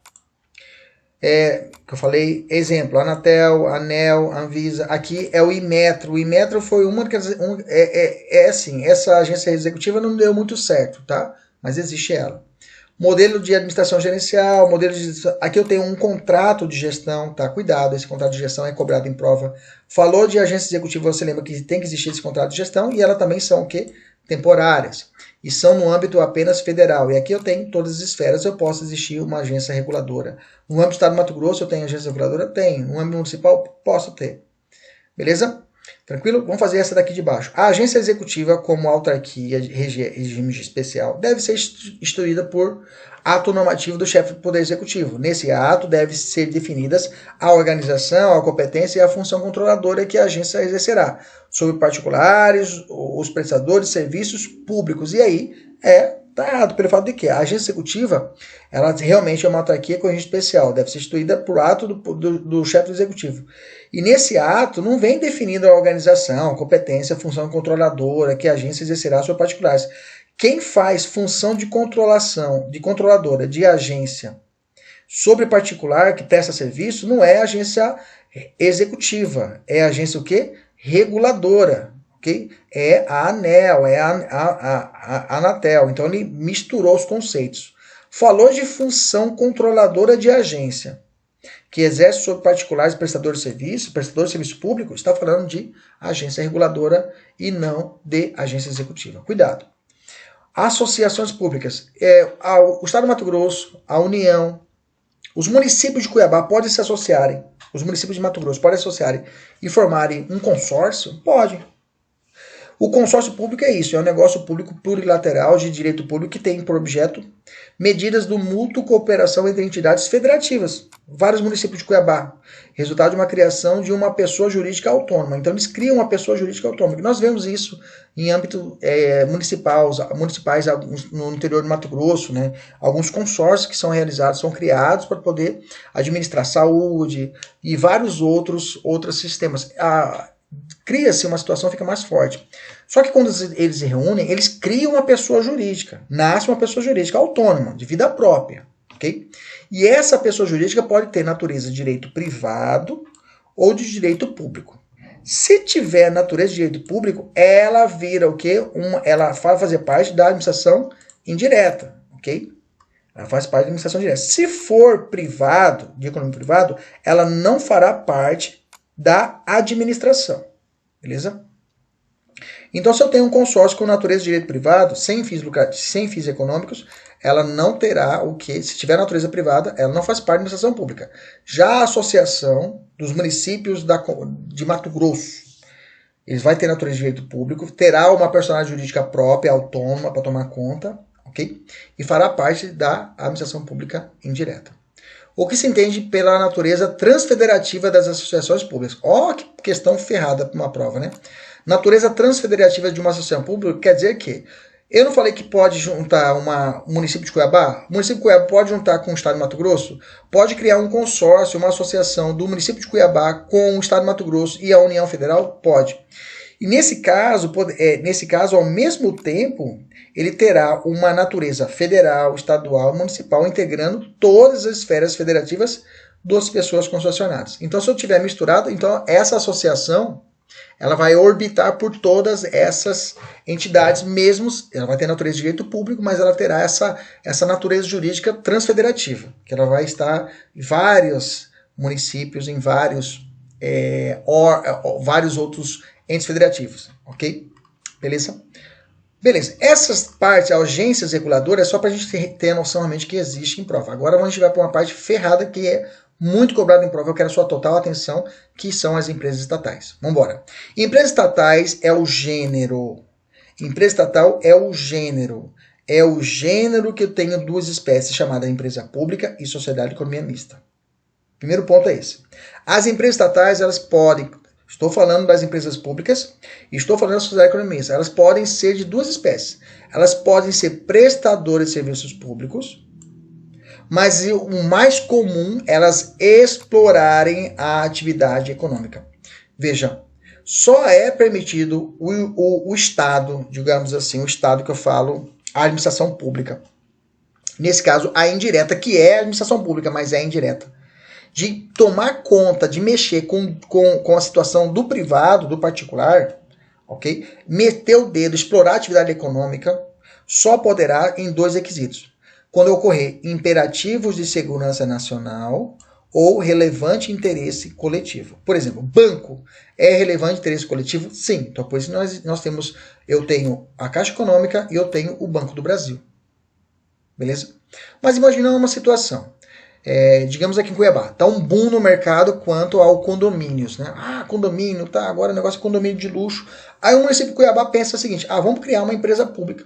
Que eu falei, exemplo, Anatel, ANEEL, Anvisa, aqui é o Inmetro. O Inmetro foi uma que assim, essa agência executiva não deu muito certo, tá? Mas existe ela. Modelo de administração gerencial, aqui eu tenho um contrato de gestão, tá? Cuidado, esse contrato de gestão é cobrado em prova. Falou de agência executiva, você lembra que tem que existir esse contrato de gestão e ela também são o quê? Temporárias. E são no âmbito apenas federal. E aqui eu tenho todas as esferas, eu posso existir uma agência reguladora. No âmbito do Estado do Mato Grosso eu tenho agência reguladora? Tenho. No âmbito municipal, posso ter. Beleza? Tranquilo? Vamos fazer essa daqui de baixo. A agência executiva, como autarquia, regime especial, deve ser instituída por ato normativo do chefe do Poder Executivo. Nesse ato deve ser definidas a organização, a competência e a função controladora que a agência exercerá sobre particulares, os prestadores de serviços públicos. E aí tá errado, pelo fato de que a agência executiva, ela realmente é uma autarquia com regime especial, deve ser instituída por ato do chefe do executivo. E nesse ato não vem definida a organização, a competência, a função controladora que a agência exercerá sobre particulares. Quem faz função de controladora de agência sobre particular que presta serviço não é a agência executiva, é a agência o quê? Reguladora. Okay? É a ANEEL, é a Anatel. Então ele misturou os conceitos. Falou de função controladora de agência, que exerce sobre particulares prestadores de serviço público, está falando de agência reguladora e não de agência executiva. Cuidado. Associações públicas. O Estado do Mato Grosso, a União, os municípios de Cuiabá podem se associarem, os municípios de Mato Grosso podem se associarem e formarem um consórcio? Pode. O consórcio público é isso, é um negócio público plurilateral de direito público que tem por objeto medidas do mútuo cooperação entre entidades federativas. Vários municípios de Cuiabá, resultado de uma criação de uma pessoa jurídica autônoma. Então eles criam uma pessoa jurídica autônoma. Nós vemos isso em âmbito municipais no interior do Mato Grosso, né? Alguns consórcios que são realizados, são criados para poder administrar saúde e vários outros sistemas. Cria-se uma situação, fica mais forte. Só que quando eles se reúnem, eles criam uma pessoa jurídica. Nasce uma pessoa jurídica autônoma, de vida própria. Okay? E essa pessoa jurídica pode ter natureza de direito privado ou de direito público. Se tiver natureza de direito público, ela vira o quê? Ela vai fazer parte da administração indireta. Okay? Ela faz parte da administração direta. Se for privado, de economia privado, ela não fará parte da administração, beleza? Então, se eu tenho um consórcio com natureza de direito privado, sem fins econômicos, ela não terá o que, se tiver natureza privada, ela não faz parte da administração pública. Já a associação dos municípios de Mato Grosso, eles vai ter natureza de direito público, terá uma personalidade jurídica própria, autônoma, para tomar conta, ok? E fará parte da administração pública indireta. O que se entende pela natureza transfederativa das associações públicas. Ó, que questão ferrada para uma prova, né? Natureza transfederativa de uma associação pública quer dizer que eu não falei que pode juntar um município de Cuiabá? O município de Cuiabá pode juntar com o Estado de Mato Grosso? Pode criar um consórcio, uma associação do município de Cuiabá com o Estado de Mato Grosso e a União Federal? Pode. E nesse caso, ao mesmo tempo, ele terá uma natureza federal, estadual, municipal, integrando todas as esferas federativas das pessoas concessionadas. Então, se eu tiver misturado, então essa associação ela vai orbitar por todas essas entidades, mesmo ela vai ter natureza de direito público, mas ela terá essa natureza jurídica transfederativa, que ela vai estar em vários municípios, em vários outros entes federativos, ok? Beleza? Beleza. Essas partes, agências reguladoras, é só para a gente ter a noção realmente que existe em prova. Agora a gente vai para uma parte ferrada que é muito cobrada em prova. Eu quero a sua total atenção, que são as empresas estatais. Vamos embora. Empresas estatais é o gênero. Empresa estatal é o gênero. É o gênero que eu tenho duas espécies, chamada empresa pública e sociedade de economia mista. Primeiro ponto é esse. As empresas estatais, elas podem... Estou falando das empresas públicas e estou falando da sociedade economista. Elas podem ser de duas espécies. Elas podem ser prestadoras de serviços públicos, mas o mais comum elas explorarem a atividade econômica. Veja, só é permitido o Estado, digamos assim, o Estado que eu falo, a administração pública. Nesse caso, a indireta, que é a administração pública, mas é indireta. De tomar conta, de mexer com a situação do privado, do particular, ok? Meter o dedo, explorar a atividade econômica, só poderá em dois requisitos. Quando ocorrer imperativos de segurança nacional ou relevante interesse coletivo. Por exemplo, banco é relevante interesse coletivo? Sim. Então, por isso eu tenho a Caixa Econômica e eu tenho o Banco do Brasil. Beleza? Mas imaginando uma situação. digamos aqui em Cuiabá, está um boom no mercado quanto ao condomínios, né? Ah, condomínio, tá, agora o negócio é condomínio de luxo. Aí o município de Cuiabá pensa o seguinte, vamos criar uma empresa pública.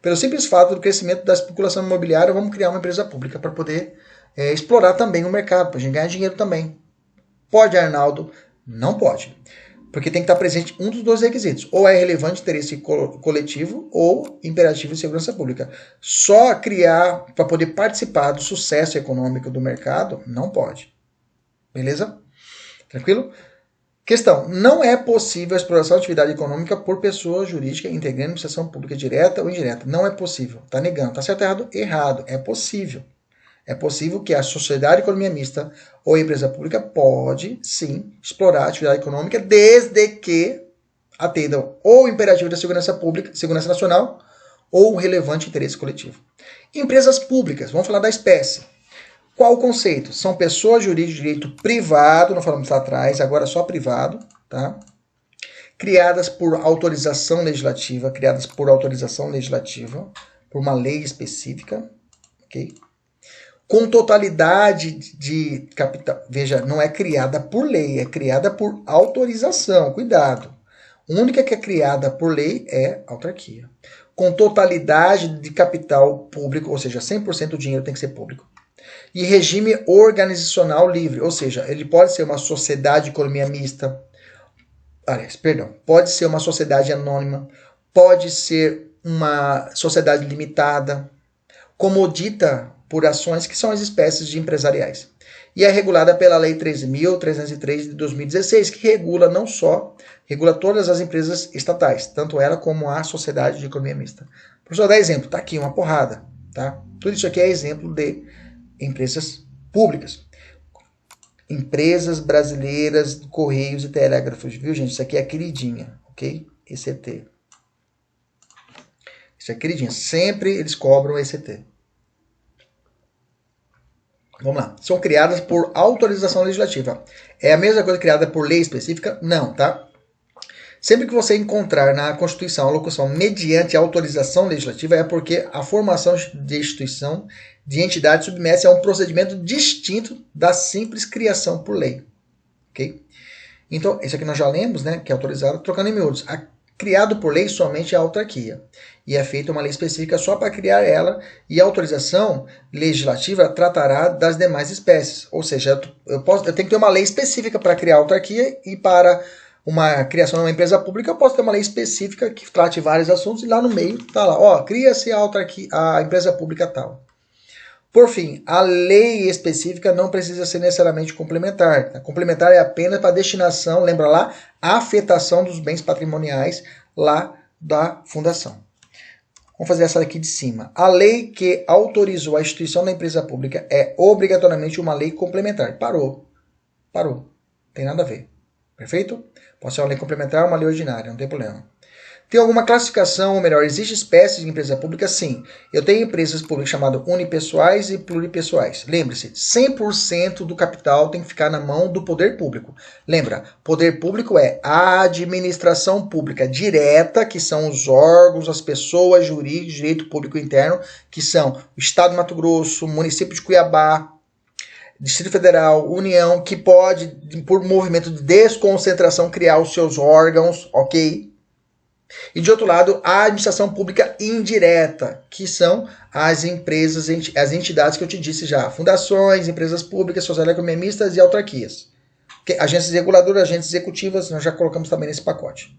Pelo simples fato do crescimento da especulação imobiliária, vamos criar uma empresa pública para poder explorar também o mercado, para a gente ganhar dinheiro também. Pode, Arnaldo? Não pode. Porque tem que estar presente um dos dois requisitos. Ou é relevante interesse coletivo ou imperativo de segurança pública. Só criar para poder participar do sucesso econômico do mercado, não pode. Beleza? Tranquilo? Questão. Não é possível a exploração de atividade econômica por pessoa jurídica integrando administração pública direta ou indireta. Não é possível. Está negando. Está certo ou errado? Errado. É possível. É possível que a sociedade de economia mista ou empresa pública pode, sim, explorar a atividade econômica desde que atendam ou o imperativo da segurança pública, segurança nacional, ou o relevante interesse coletivo. Empresas públicas, vamos falar da espécie. Qual o conceito? São pessoas jurídicas de direito privado, não falamos lá atrás, agora só privado, tá? Criadas por autorização legislativa, por uma lei específica, ok? Com totalidade de capital. Veja, não é criada por lei, é criada por autorização. Cuidado. A única que é criada por lei é a autarquia. Com totalidade de capital público, ou seja, 100% do dinheiro tem que ser público. E regime organizacional livre, ou seja, ele pode ser uma sociedade de economia mista, pode ser uma sociedade anônima, pode ser uma sociedade limitada, como dita por ações que são as espécies de empresariais. E é regulada pela Lei 13.303 de 2016, que regula todas as empresas estatais, tanto ela como a sociedade de economia mista. Professor, dá exemplo, tá aqui uma porrada, tá? Tudo isso aqui é exemplo de empresas públicas. Empresas brasileiras de Correios e Telégrafos, viu, gente? Isso aqui é queridinha, ok? ECT. Isso é queridinha. Sempre eles cobram ECT. Vamos lá. São criadas por autorização legislativa. É a mesma coisa criada por lei específica? Não, tá? Sempre que você encontrar na Constituição a locução mediante autorização legislativa, é porque a formação de instituição de entidade submete a um procedimento distinto da simples criação por lei. Ok? Então, isso aqui nós já lemos, né? Que é autorizado, trocando em miúdos. Criado por lei somente é a autarquia. E é feita uma lei específica só para criar ela, e a autorização legislativa tratará das demais espécies. Ou seja, eu tenho que ter uma lei específica para criar a autarquia, e para uma criação de uma empresa pública eu posso ter uma lei específica que trate vários assuntos, e lá no meio está lá, cria-se a empresa pública tal. Por fim, a lei específica não precisa ser necessariamente complementar. Complementar é apenas para destinação, lembra lá, afetação dos bens patrimoniais lá da fundação. Vamos fazer essa daqui de cima. A lei que autorizou a instituição da empresa pública é obrigatoriamente uma lei complementar. Parou. Tem nada a ver. Perfeito? Pode ser uma lei complementar ou uma lei ordinária, não tem problema. Tem alguma classificação, ou melhor, existe espécies de empresa pública? Sim. Eu tenho empresas públicas chamadas unipessoais e pluripessoais. Lembre-se, 100% do capital tem que ficar na mão do poder público. Lembra, poder público é a administração pública direta, que são os órgãos, as pessoas jurídicas, direito público interno, que são o Estado de Mato Grosso, o município de Cuiabá, Distrito Federal, União, que pode, por movimento de desconcentração, criar os seus órgãos, ok? E de outro lado, a administração pública indireta, que são as empresas, as entidades que eu te disse já, fundações, empresas públicas, sociedades economistas e autarquias. Okay? Agências reguladoras, agências executivas, nós já colocamos também nesse pacote.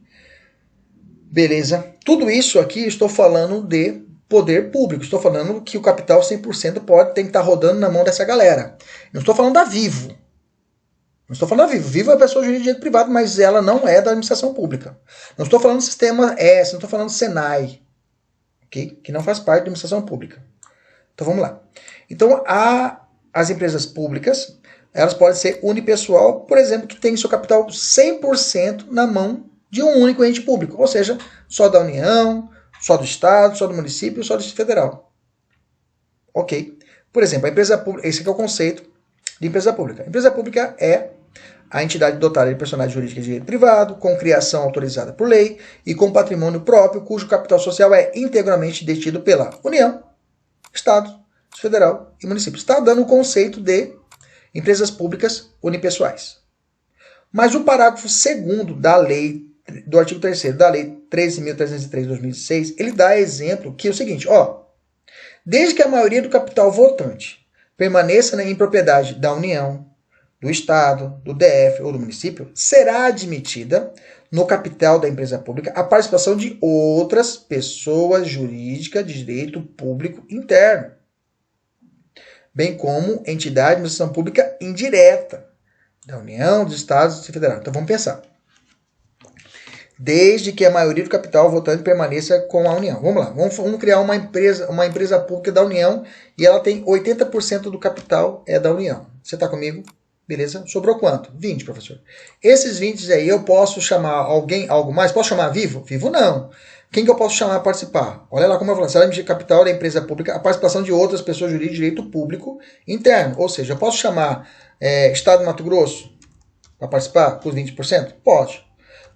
Beleza? Tudo isso aqui estou falando de poder público, estou falando que o capital 100% tem que estar rodando na mão dessa galera. Não estou falando da Vivo. Não estou falando da Vivo. Vivo é pessoa jurídica de direito privado, mas ela não é da administração pública. Não estou falando do sistema S, não estou falando do Senai, okay? Que não faz parte da administração pública. Então vamos lá. Então as empresas públicas, elas podem ser unipessoal, por exemplo, que tem seu capital 100% na mão de um único ente público, ou seja, só da União, só do Estado, só do município, só do Distrito Federal. Ok? Por exemplo, a empresa pública, esse aqui é o conceito de empresa pública. A empresa pública é a entidade dotada de personalidade jurídica de direito privado, com criação autorizada por lei e com patrimônio próprio, cujo capital social é integralmente detido pela União, Estado, Federal e município. Está dando o conceito de empresas públicas unipessoais. Mas o parágrafo 2º da lei, do artigo 3º da lei 13.303 de 2006, ele dá exemplo que é o seguinte, desde que a maioria do capital votante permaneça em propriedade da União, do Estado, do DF ou do município, será admitida no capital da empresa pública a participação de outras pessoas jurídicas de direito público interno, bem como entidade de administração pública indireta da União, dos Estados e Federal. Então vamos pensar. Desde que a maioria do capital votante permaneça com a União. Vamos lá, vamos criar uma empresa pública da União e ela tem 80% do capital é da União. Você está comigo? Beleza? Sobrou quanto? 20, professor. Esses 20 aí eu posso chamar algo mais? Posso chamar vivo? Vivo não. Quem que eu posso chamar a participar? Olha lá como eu falei, será de capital da empresa pública a participação de outras pessoas jurídicas de direito público interno. Ou seja, eu posso chamar Estado de Mato Grosso para participar com os 20%? Pode.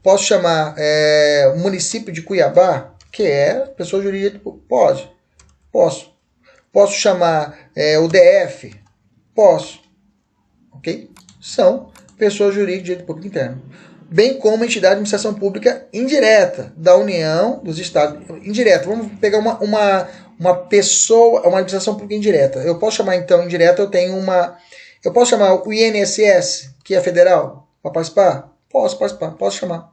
Posso chamar o município de Cuiabá, que é pessoa jurídica? Pode. Posso. Posso chamar o DF? Posso. Ok? São pessoas jurídicas de direito público interno. Bem como entidade de administração pública indireta da União, dos Estados. Indireta. Vamos pegar uma pessoa, uma administração pública indireta. Eu posso chamar, então, indireta, eu posso chamar o INSS, que é federal, para participar? Posso participar, posso chamar.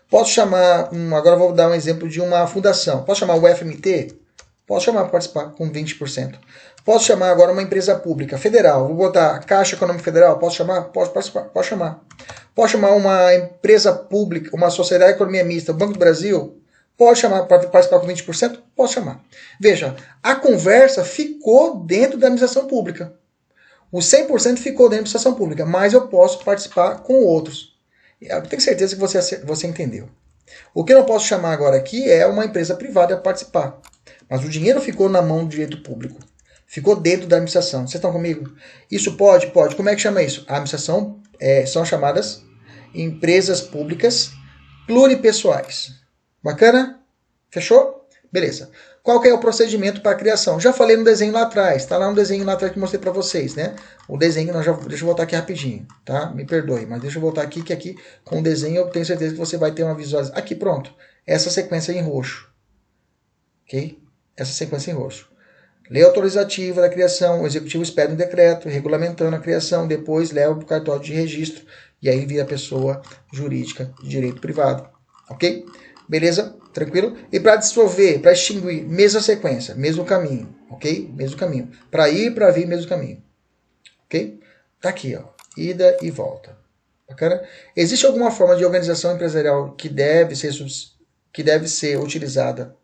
Posso chamar, agora eu vou dar um exemplo de uma fundação. Posso chamar o FMT? Posso chamar para participar com 20%. Posso chamar agora uma empresa pública federal. Vou botar Caixa Econômica Federal. Posso chamar? Posso participar? Posso chamar. Posso chamar uma empresa pública, uma sociedade de economia mista, o Banco do Brasil? Posso chamar para participar com 20%? Posso chamar. Veja, a conversa ficou dentro da administração pública. O 100% ficou dentro da administração pública, mas eu posso participar com outros. Eu tenho certeza que você entendeu. O que eu não posso chamar agora aqui é uma empresa privada a participar. Mas o dinheiro ficou na mão do direito público. Ficou dentro da administração. Vocês estão comigo? Isso pode? Pode. Como é que chama isso? A administração são chamadas empresas públicas pluripessoais. Bacana? Fechou? Beleza. Qual que é o procedimento para a criação? Já falei no desenho lá atrás. Está lá no desenho lá atrás que eu mostrei para vocês, né? O desenho, deixa eu voltar aqui rapidinho, tá? Me perdoe, mas deixa eu voltar aqui, que aqui com o desenho eu tenho certeza que você vai ter uma visualização. Aqui, pronto. Essa sequência em roxo. Ok? Essa sequência em roxo. Lei autorizativa da criação, o executivo expede um decreto regulamentando a criação, depois leva para o cartório de registro e aí vira pessoa jurídica de direito privado. Ok? Beleza? Tranquilo? E para dissolver, para extinguir, mesma sequência, mesmo caminho. Ok? Mesmo caminho. Para ir, para vir, mesmo caminho. Ok? Tá aqui, ó. Ida e volta. Bacana? Existe alguma forma de organização empresarial que deve ser utilizada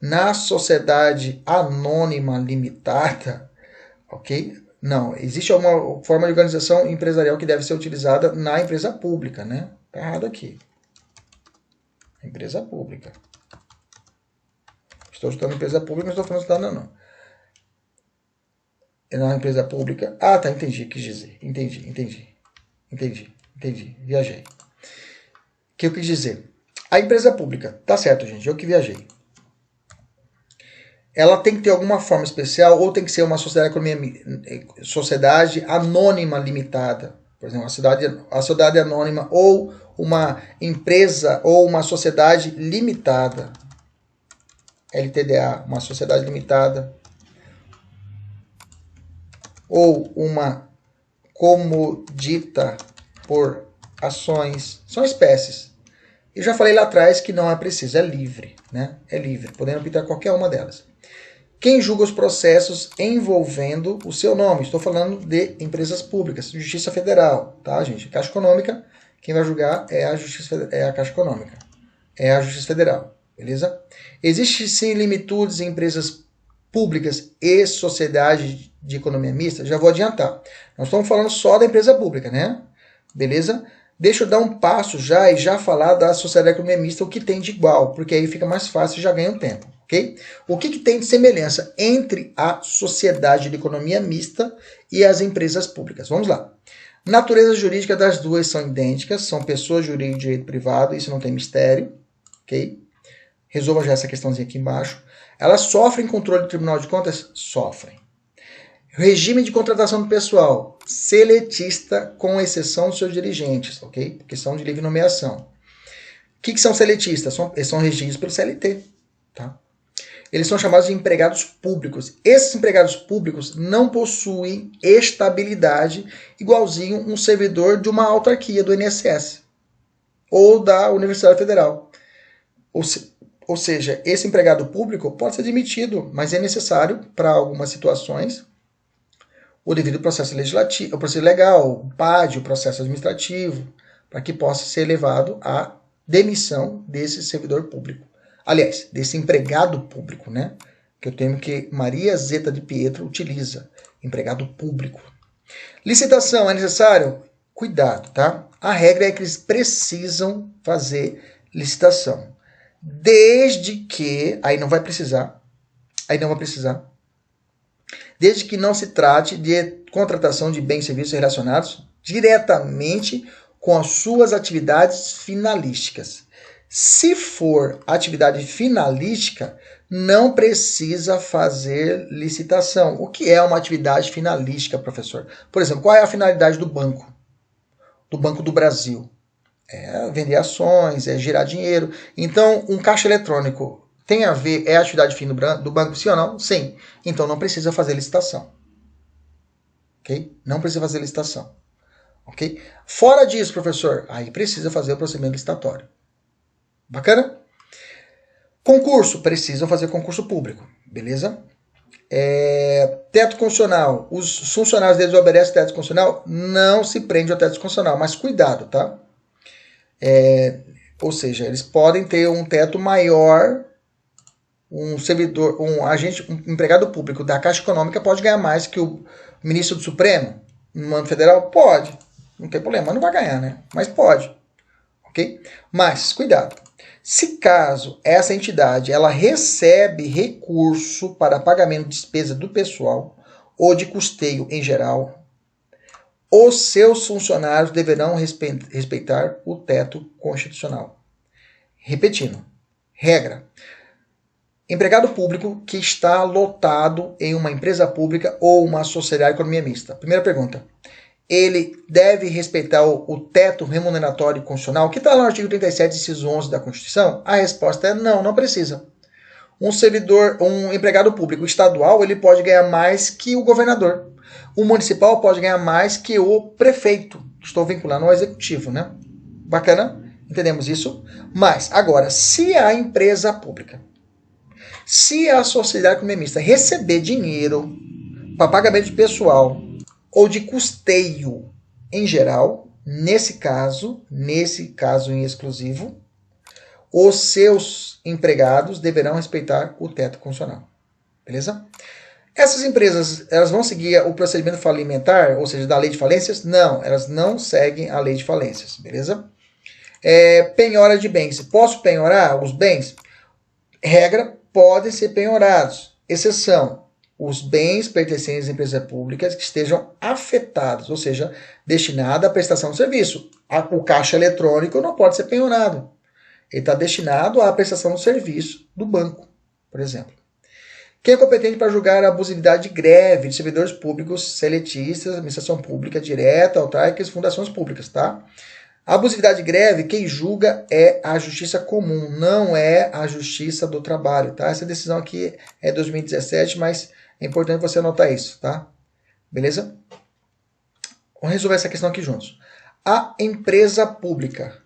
na sociedade anônima limitada? Ok? Não. Existe alguma forma de organização empresarial que deve ser utilizada na empresa pública, né? Tá errado aqui. Empresa pública. Estou estudando empresa pública, não estou falando cidadã, não. É na empresa pública. Ah, tá, entendi, quis dizer. Entendi. Viajei. O que eu quis dizer? A empresa pública, tá certo, gente, eu que viajei. Ela tem que ter alguma forma especial ou tem que ser uma sociedade anônima limitada. Por exemplo, a sociedade anônima ou uma empresa ou uma sociedade limitada. LTDA, uma sociedade limitada. Ou uma comodita por ações. São espécies. Eu já falei lá atrás que não é preciso, é livre, né? É livre, podendo optar qualquer uma delas. Quem julga os processos envolvendo o seu nome? Estou falando de empresas públicas, Justiça Federal, tá, gente? Caixa Econômica, quem vai julgar é a Caixa Econômica, é a Justiça Federal, beleza? Existem similitudes em empresas públicas e sociedade de economia mista? Já vou adiantar. Nós estamos falando só da empresa pública, né? Beleza? Deixa eu dar um passo já e já falar da sociedade de economia mista, o que tem de igual, porque aí fica mais fácil e já ganha um tempo. Okay? O que tem de semelhança entre a sociedade de economia mista e as empresas públicas? Vamos lá. Natureza jurídica das duas são idênticas, são pessoas jurídicas de direito privado, isso não tem mistério. Okay? Resolva já essa questãozinha aqui embaixo. Elas sofrem controle do Tribunal de Contas? Sofrem. Regime de contratação do pessoal, seletista, com exceção dos seus dirigentes, ok? Porque são de livre nomeação. O que são seletistas? Eles são regidos pelo CLT, tá? Eles são chamados de empregados públicos. Esses empregados públicos não possuem estabilidade igualzinho um servidor de uma autarquia do INSS ou da Universidade Federal. Ou seja, esse empregado público pode ser demitido, mas é necessário, para algumas situações, o devido processo legislativo, o processo legal, o PAD, o processo administrativo, para que possa ser levado à demissão desse servidor público. Aliás, desse empregado público, né? Que é o termo que Maria Zeta de Pietro utiliza, empregado público. Licitação é necessário? Cuidado, tá? A regra é que eles precisam fazer licitação. Desde que, aí não vai precisar, desde que não se trate de contratação de bens e serviços relacionados diretamente com as suas atividades finalísticas. Se for atividade finalística, não precisa fazer licitação. O que é uma atividade finalística, professor? Por exemplo, qual é a finalidade do Banco? Do Banco do Brasil? É vender ações, é gerar dinheiro. Então, um caixa eletrônico tem a ver, é a atividade fim do banco, sim ou não? Sim. Então, não precisa fazer licitação. Ok? Não precisa fazer licitação. Ok? Fora disso, professor, aí precisa fazer o procedimento licitatório. Bacana? Concurso, precisam fazer concurso público, beleza? Teto constitucional, os funcionários deles obedecem ao teto constitucional, não se prende ao teto constitucional, mas cuidado, tá? Ou seja, eles podem ter um teto maior, um servidor, um empregado público da Caixa Econômica pode ganhar mais que o ministro do Supremo, no âmbito federal? Pode, não tem problema, não vai ganhar, né? Mas pode, ok? Mas, cuidado. Se caso essa entidade ela recebe recurso para pagamento de despesa do pessoal ou de custeio em geral, os seus funcionários deverão respeitar o teto constitucional. Repetindo, regra. Empregado público que está lotado em uma empresa pública ou uma sociedade de economia mista. Primeira pergunta. Ele deve respeitar o teto remuneratório constitucional, que está lá no artigo 37, inciso 11 da Constituição? A resposta é não, não precisa. Um empregado público estadual, ele pode ganhar mais que o governador. O municipal pode ganhar mais que o prefeito. Estou vinculando ao executivo, né? Bacana? Entendemos isso? Mas, agora, se a empresa pública, se a sociedade economia mista receber dinheiro para pagamento de pessoal ou de custeio em geral, nesse caso em exclusivo, os seus empregados deverão respeitar o teto constitucional. Beleza? Essas empresas, elas vão seguir o procedimento falimentar, ou seja, da lei de falências? Não, elas não seguem a lei de falências, beleza? Penhora de bens. Posso penhorar os bens? Regra, podem ser penhorados. Exceção, os bens pertencentes às empresas públicas que estejam afetados, ou seja, destinado à prestação de serviço. O caixa eletrônico não pode ser penhorado. Ele está destinado à prestação de serviço do banco, por exemplo. Quem é competente para julgar a abusividade de greve de servidores públicos, seletistas, administração pública direta, autárquicas e fundações públicas, tá? A abusividade de greve, quem julga é a Justiça Comum, não é a Justiça do Trabalho, tá? Essa decisão aqui é 2017, mas é importante você anotar isso, tá? Beleza? Vamos resolver essa questão aqui juntos. A empresa pública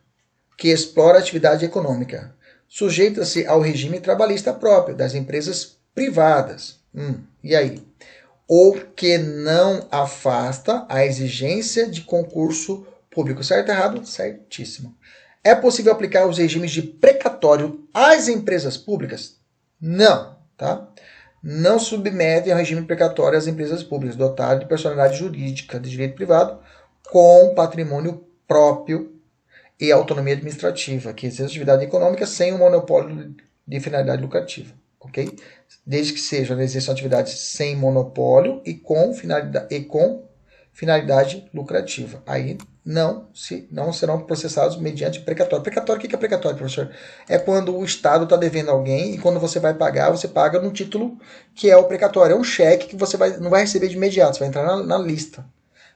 que explora a atividade econômica sujeita-se ao regime trabalhista próprio das empresas privadas. E aí? Ou que não afasta a exigência de concurso público. Certo ou errado? Certíssimo. É possível aplicar os regimes de precatório às empresas públicas? Não, tá? Não submetem ao regime precatório as empresas públicas dotadas de personalidade jurídica de direito privado com patrimônio próprio e autonomia administrativa, que exerce atividade econômica sem um monopólio de finalidade lucrativa, ok? Desde que seja exerça atividade sem monopólio e com finalidade lucrativa. Aí não serão processados mediante precatório. Precatório, o que é precatório, professor? É quando o Estado está devendo alguém e quando você vai pagar, você paga no título que é o precatório. É um cheque que você não vai receber de imediato, você vai entrar na lista.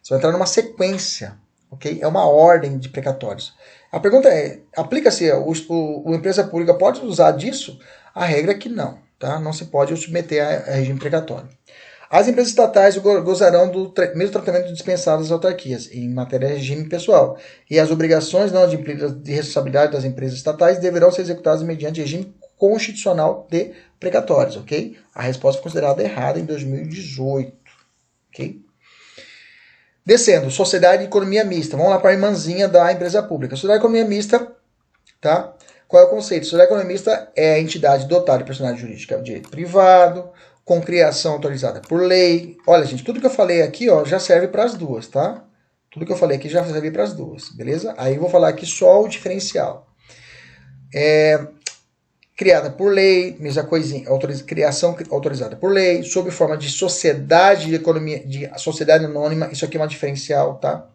Você vai entrar numa sequência, ok? É uma ordem de precatórios. A pergunta é, aplica-se, o empresa pública pode usar disso? A regra é que não, tá? Não se pode submeter a regime precatório. As empresas estatais gozarão do mesmo tratamento dispensado às autarquias, em matéria de regime pessoal, e as obrigações não adimplidas de responsabilidade das empresas estatais deverão ser executadas mediante regime constitucional de precatórios, ok? A resposta foi considerada errada em 2018, ok? Descendo, sociedade de economia mista. Vamos lá para a irmãzinha da empresa pública. Sociedade de economia mista, tá? Qual é o conceito? Sociedade de economia mista é a entidade dotada de personalidade jurídica de direito privado, com criação autorizada por lei. Olha, gente, tudo que eu falei aqui, ó, já serve para as duas, tá? Tudo que eu falei aqui já serve para as duas, beleza? Aí eu vou falar aqui só o diferencial. Criada por lei, mesma coisinha, criação autorizada por lei, sob forma de sociedade de economia, de sociedade anônima, isso aqui é uma diferencial, tá?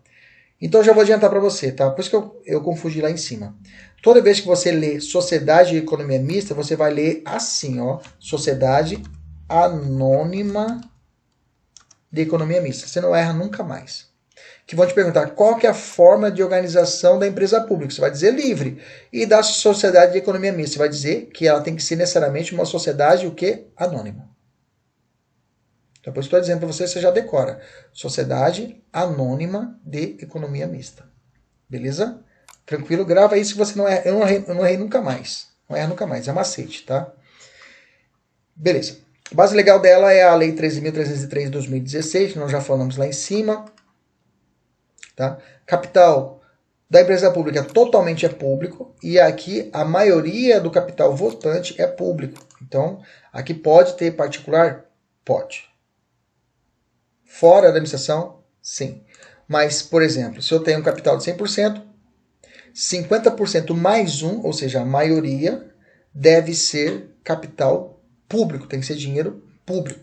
Então já vou adiantar para você, tá? Por isso que eu confundi lá em cima. Toda vez que você lê sociedade de economia mista, você vai ler assim, ó, sociedade anônima de economia mista. Você não erra nunca mais. Que vão te perguntar qual que é a forma de organização da empresa pública. Você vai dizer livre. E da sociedade de economia mista, você vai dizer que ela tem que ser necessariamente uma sociedade o quê? Anônima. Então, por isso estou dizendo para você, você já decora. Sociedade anônima de economia mista. Beleza? Tranquilo? Grava isso que você não erra. Eu não errei nunca mais. Não erra nunca mais. É macete, tá? Beleza. A base legal dela é a Lei 13.303 de 2016, que nós já falamos lá em cima. Tá? Capital da empresa pública totalmente é público e aqui a maioria do capital votante é público. Então, aqui pode ter particular? Pode. Fora da administração? Sim. Mas, por exemplo, se eu tenho um capital de 100%, 50% mais um, ou seja, a maioria, deve ser capital público, tem que ser dinheiro público.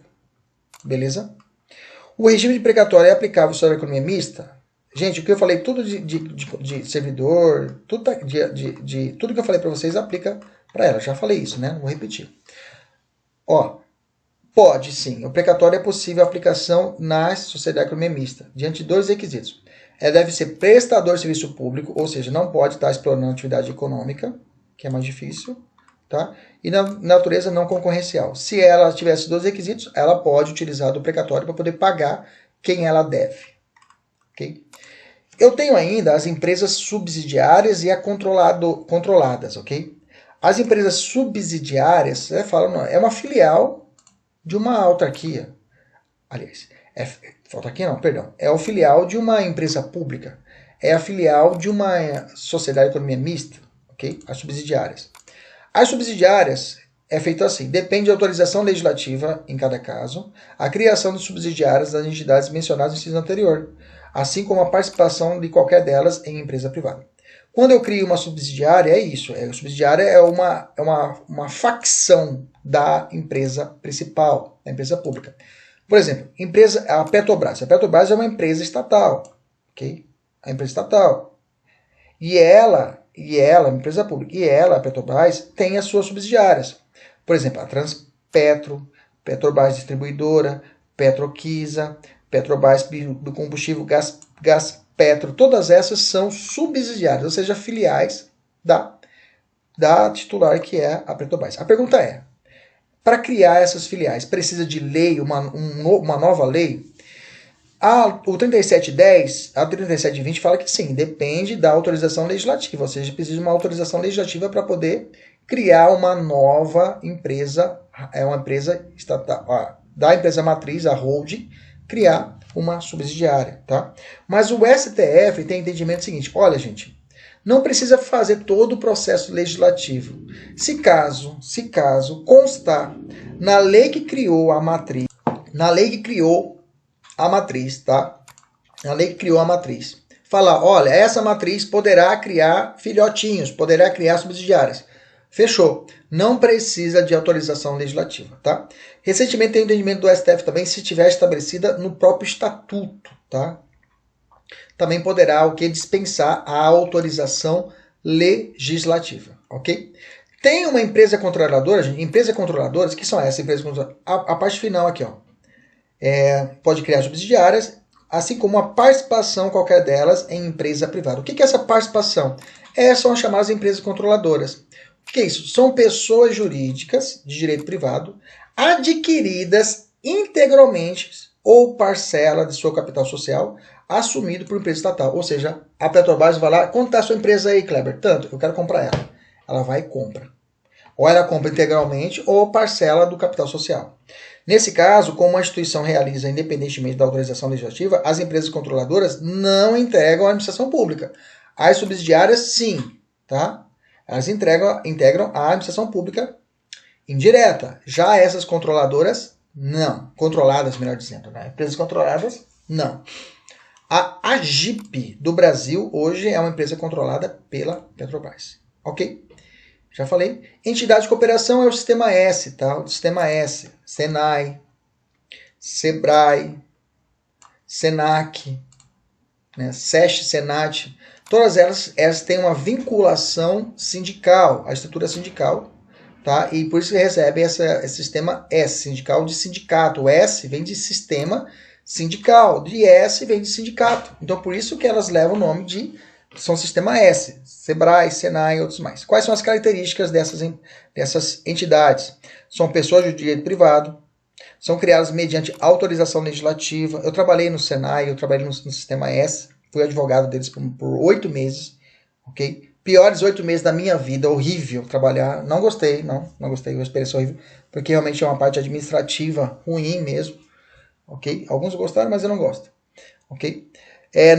Beleza? O regime de precatório é aplicável sobre a economia mista? Gente, o que eu falei, tudo de servidor, tudo que eu falei para vocês aplica para ela. Já falei isso, né? Não vou repetir. Ó, pode sim. O precatório é possível a aplicação na sociedade de economia mista, diante de dois requisitos. Ela deve ser prestador de serviço público, ou seja, não pode estar explorando atividade econômica, que é mais difícil, tá? E na natureza não concorrencial. Se ela tivesse dois requisitos, ela pode utilizar do precatório para poder pagar quem ela deve. Ok? Eu tenho ainda as empresas subsidiárias e a controladas, ok? As empresas subsidiárias, você fala, não, é uma filial de uma autarquia. Aliás, autarquia não, perdão. É o filial de uma empresa pública. É a filial de uma sociedade de economia mista, ok? As subsidiárias. As subsidiárias é feito assim, depende de autorização legislativa em cada caso, a criação de subsidiárias das entidades mencionadas no inciso anterior, assim como a participação de qualquer delas em empresa privada. Quando eu crio uma subsidiária, é isso. A subsidiária é uma facção da empresa principal, da empresa pública. Por exemplo, a Petrobras. A Petrobras é uma empresa estatal, ok? A empresa estatal. E ela, uma empresa pública, e ela, a Petrobras, tem as suas subsidiárias. Por exemplo, a Transpetro, Petrobras Distribuidora, Petroquisa, Petrobras do combustível, Gaspetro, todas essas são subsidiárias, ou seja, filiais da titular que é a Petrobras. A pergunta é, para criar essas filiais, precisa de lei, uma nova lei? O 3710, a 3720 fala que sim, depende da autorização legislativa, ou seja, precisa de uma autorização legislativa para poder criar uma nova empresa, uma empresa estatal, da empresa matriz, a holding, criar uma subsidiária, tá? Mas o STF tem entendimento seguinte, olha, gente, não precisa fazer todo o processo legislativo. Se caso constar na lei que criou a matriz, tá? Na lei que criou a matriz, falar, olha, essa matriz poderá criar filhotinhos, poderá criar subsidiárias. Fechou. Não precisa de autorização legislativa, tá? Recentemente tem o entendimento do STF também, se tiver estabelecida no próprio estatuto, tá? também poderá o que dispensar a autorização legislativa, ok? Tem uma empresa controladora, gente, empresas controladoras, que são essas empresas controladoras, a parte final aqui, ó, pode criar subsidiárias, assim como a participação, qualquer delas, em empresa privada. O que é essa participação? São as chamadas empresas controladoras. O que é isso? São pessoas jurídicas de direito privado adquiridas integralmente ou parcela de seu capital social assumido por empresa estatal. Ou seja, a Petrobras vai lá, quanto está a sua empresa aí, Kleber? Tanto, eu quero comprar ela. Ela vai e compra. Ou ela compra integralmente ou parcela do capital social. Nesse caso, como a instituição realiza independentemente da autorização legislativa, as empresas controladoras não entregam à administração pública. As subsidiárias, sim, tá? Elas integram a administração pública indireta. Já essas controladoras, não. Controladas, melhor dizendo, né? Empresas controladas, não. A AGIP do Brasil hoje é uma empresa controlada pela Petrobras. Ok? Já falei. Entidade de cooperação é o Sistema S, tá? O Sistema S. Senai, Sebrae, Senac, né? SESC, Senat. Todas elas têm uma vinculação sindical, a estrutura sindical, tá? E por isso que recebem esse sistema S, sindical de sindicato. O S vem de sistema sindical, de S vem de sindicato. Então por isso que elas levam o nome de são sistema S, Sebrae, Senai e outros mais. Quais são as características dessas entidades? São pessoas de direito privado, são criadas mediante autorização legislativa. Eu trabalhei no Senai, eu trabalhei no sistema S, fui advogado deles por 8 meses, ok? Piores 8 meses da minha vida, horrível trabalhar. Não gostei, não gostei, uma experiência horrível, porque realmente é uma parte administrativa ruim mesmo, ok? Alguns gostaram, mas eu não gosto, ok?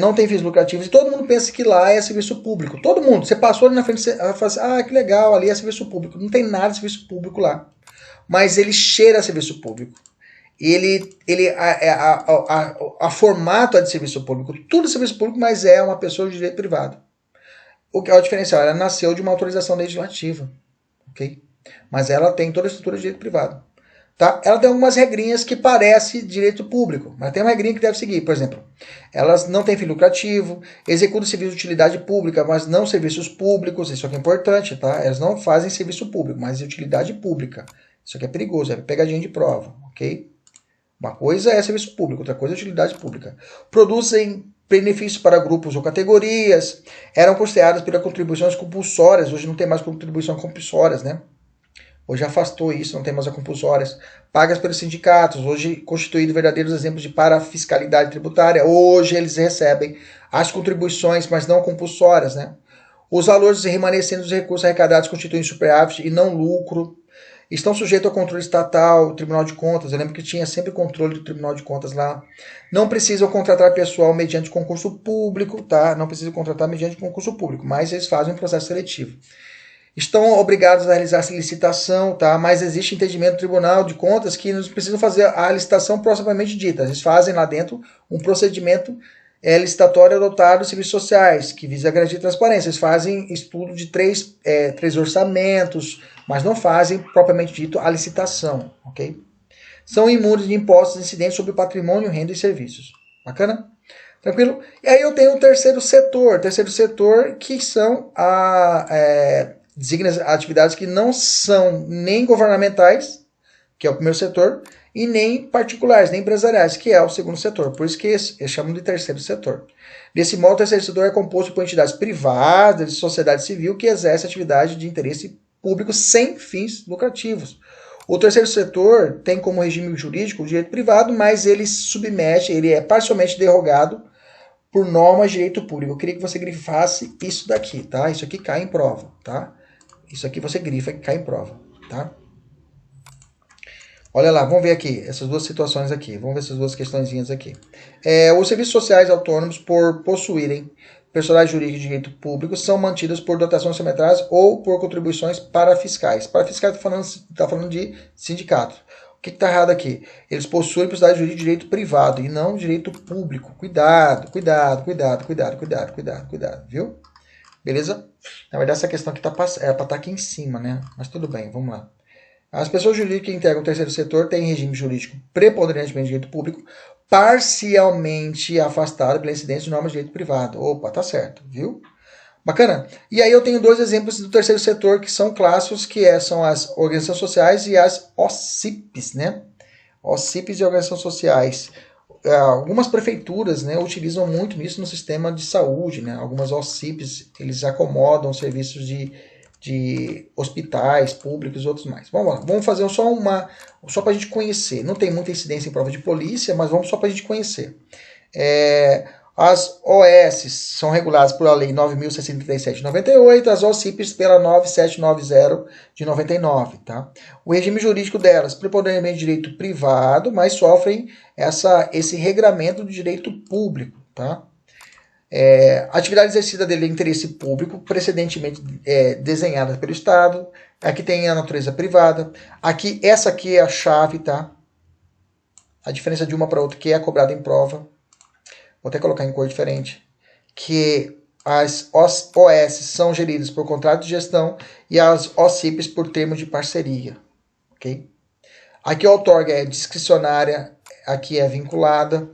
Não tem fins lucrativos e todo mundo pensa que lá é serviço público. Todo mundo, você passou ali na frente, você fala assim, que legal, ali é serviço público. Não tem nada de serviço público lá. Mas ele cheira a serviço público. A formato é de serviço público. Tudo é serviço público, mas é uma pessoa de direito privado. O que é o diferencial? Ela nasceu de uma autorização legislativa. Ok? Mas ela tem toda a estrutura de direito privado. Tá? Ela tem algumas regrinhas que parecem direito público, mas tem uma regrinha que deve seguir. Por exemplo, elas não têm fim lucrativo, executam serviço de utilidade pública, mas não serviços públicos. Isso aqui é importante, tá? Elas não fazem serviço público, mas de utilidade pública. Isso aqui é perigoso, é pegadinha de prova, ok? Uma coisa é serviço público, outra coisa é utilidade pública. Produzem benefícios para grupos ou categorias, eram custeadas pelas contribuições compulsórias, hoje não tem mais contribuições compulsórias, né? Hoje afastou isso, não tem mais a compulsórias. Pagas pelos sindicatos, hoje constituído verdadeiros exemplos de parafiscalidade tributária. Hoje eles recebem as contribuições, mas não compulsórias, né? Os valores remanescentes dos recursos arrecadados constituem superávit e não lucro. Estão sujeitos ao controle estatal, Tribunal de Contas. Eu lembro que tinha sempre controle do Tribunal de Contas lá. Não precisam contratar pessoal mediante concurso público, tá? Não precisam contratar mediante concurso público, mas eles fazem um processo seletivo. Estão obrigados a realizar essa licitação, tá? Mas existe entendimento do Tribunal de Contas que eles precisam fazer a licitação propriamente dita. Eles fazem lá dentro um procedimento licitatório adotado dos serviços sociais, que visa garantir transparência. Eles fazem estudo de três orçamentos, mas não fazem propriamente dito a licitação, ok? São imunes de impostos incidentes sobre patrimônio, renda e serviços. Bacana? Tranquilo? E aí eu tenho o terceiro setor que são designa atividades que não são nem governamentais, que é o primeiro setor, e nem particulares, nem empresariais, que é o segundo setor. Por isso que eles chamam de terceiro setor. Desse modo, o terceiro setor é composto por entidades privadas, de sociedade civil, que exercem atividade de interesse público sem fins lucrativos. O terceiro setor tem como regime jurídico o direito privado, mas ele ele é parcialmente derrogado por normas de direito público. Eu queria que você grifasse isso daqui, tá? Isso aqui cai em prova, tá? Isso aqui você grifa que cai em prova, tá? Olha lá, vamos ver aqui, essas duas situações aqui. Vamos ver essas duas questõezinhas aqui. Os serviços sociais autônomos, por possuírem personagem jurídico de direito público, são mantidos por dotações orçamentárias ou por contribuições parafiscais. Parafiscais está falando de sindicato. O que está errado aqui? Eles possuem personagem jurídico de direito privado e não direito público. Cuidado, viu? Beleza? Na verdade, essa questão aqui era para estar aqui em cima, né? Mas tudo bem, vamos lá. As pessoas jurídicas que integram o terceiro setor têm regime jurídico preponderantemente de direito público, parcialmente afastado pela incidência de normas de direito privado. Opa, tá certo, viu? Bacana? E aí eu tenho dois exemplos do terceiro setor que são clássicos, que são as organizações sociais e as OCIPs, né? OCIPs e organizações sociais. Algumas prefeituras, né, utilizam muito isso no sistema de saúde, né? Algumas OCIPs, eles acomodam serviços de hospitais públicos e outros mais. Vamos lá, vamos fazer só para a gente conhecer. Não tem muita incidência em prova de polícia, mas vamos só para a gente conhecer. As OS são reguladas por a Lei 9.637 de 98, as OCIPs pela 9790 de 99. Tá? O regime jurídico delas, preponderantemente de direito privado, mas sofrem esse regramento do direito público. Tá? A atividade exercida dele é interesse público, precedentemente desenhada pelo Estado. Aqui tem a natureza privada. Essa aqui é a chave, tá? A diferença de uma para outra, que é cobrada em prova. Vou até colocar em cor diferente. Que as OS são geridas por contrato de gestão e as OCIPs por termo de parceria. Ok? Aqui a outorga é discricionária, aqui é vinculada.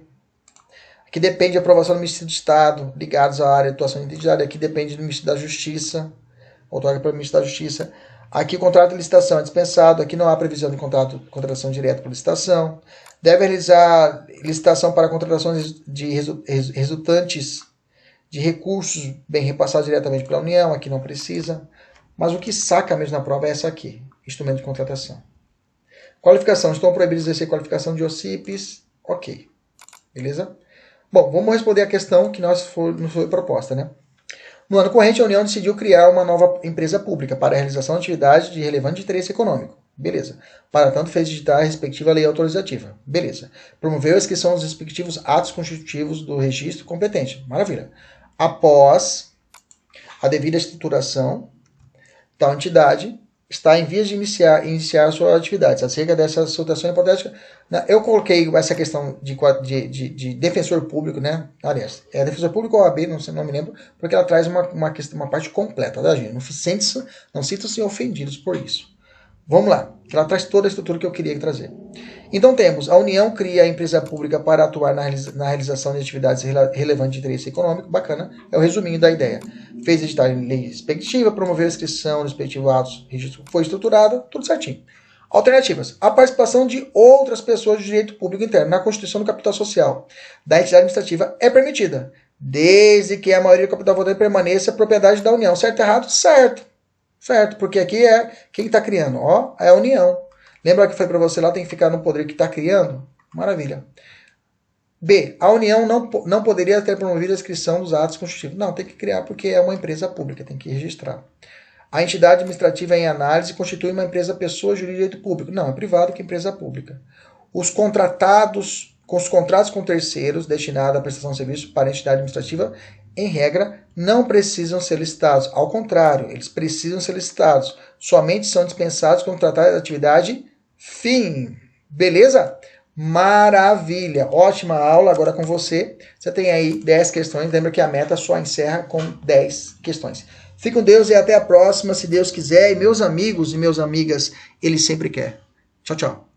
Aqui depende de aprovação do Ministério do Estado, ligados à área de atuação de identidade. Aqui depende do Ministério da Justiça, outorga pelo Ministério da Justiça. Aqui o contrato de licitação é dispensado, aqui não há previsão de contratação direta por licitação. Deve realizar licitação para contratações de resultantes de recursos bem repassados diretamente pela União, aqui não precisa. Mas o que saca mesmo na prova é essa aqui, instrumento de contratação. Qualificação, estão proibidos de exercer qualificação de OCIPs, ok. Beleza? Bom, vamos responder a questão que nos foi proposta, né? No ano corrente, a União decidiu criar uma nova empresa pública para a realização de atividade de relevante interesse econômico. Beleza. Para tanto, fez digitar a respectiva lei autorizativa. Beleza. Promoveu a inscrição dos respectivos atos constitutivos do registro competente. Maravilha. Após a devida estruturação, tal entidade está em vias de iniciar suas atividades. Acerca dessa situação hipotética, eu coloquei essa questão de defensor público, né? Aliás, é defensor público ou OAB, não me lembro, porque ela traz uma parte completa, tá, gente? Não sintam-se ofendidos por isso. Vamos lá, que ela traz toda a estrutura que eu queria trazer. Então temos, a União cria a empresa pública para atuar na realização de atividades relevantes de interesse econômico, bacana, é o resuminho da ideia. Fez editar em lei respectiva, promoveu a inscrição no respectivo atos, registro foi estruturado, tudo certinho. Alternativas, a participação de outras pessoas de direito público interno na constituição do capital social da entidade administrativa é permitida, desde que a maioria do capital votantes permaneça propriedade da União. Certo ou errado? Certo. Certo, porque aqui é quem está criando, ó, é a União. Lembra que foi para você lá, tem que ficar no poder que está criando? Maravilha. B, a União não poderia ter promovido a inscrição dos atos constitutivos. Não, tem que criar porque é uma empresa pública, tem que registrar. A entidade administrativa em análise constitui uma empresa pessoa jurídica de direito público. Não, é privado que é empresa pública. Os contratos com terceiros destinados à prestação de serviço para a entidade administrativa, em regra, não precisam ser licitados. Ao contrário, eles precisam ser licitados. Somente são dispensados quando tratar da atividade fim. Beleza? Maravilha. Ótima aula agora com você. Você tem aí 10 questões. Lembra que a meta só encerra com 10 questões. Fique com Deus e até a próxima, se Deus quiser. E meus amigos e minhas amigas, Ele sempre quer. Tchau, tchau.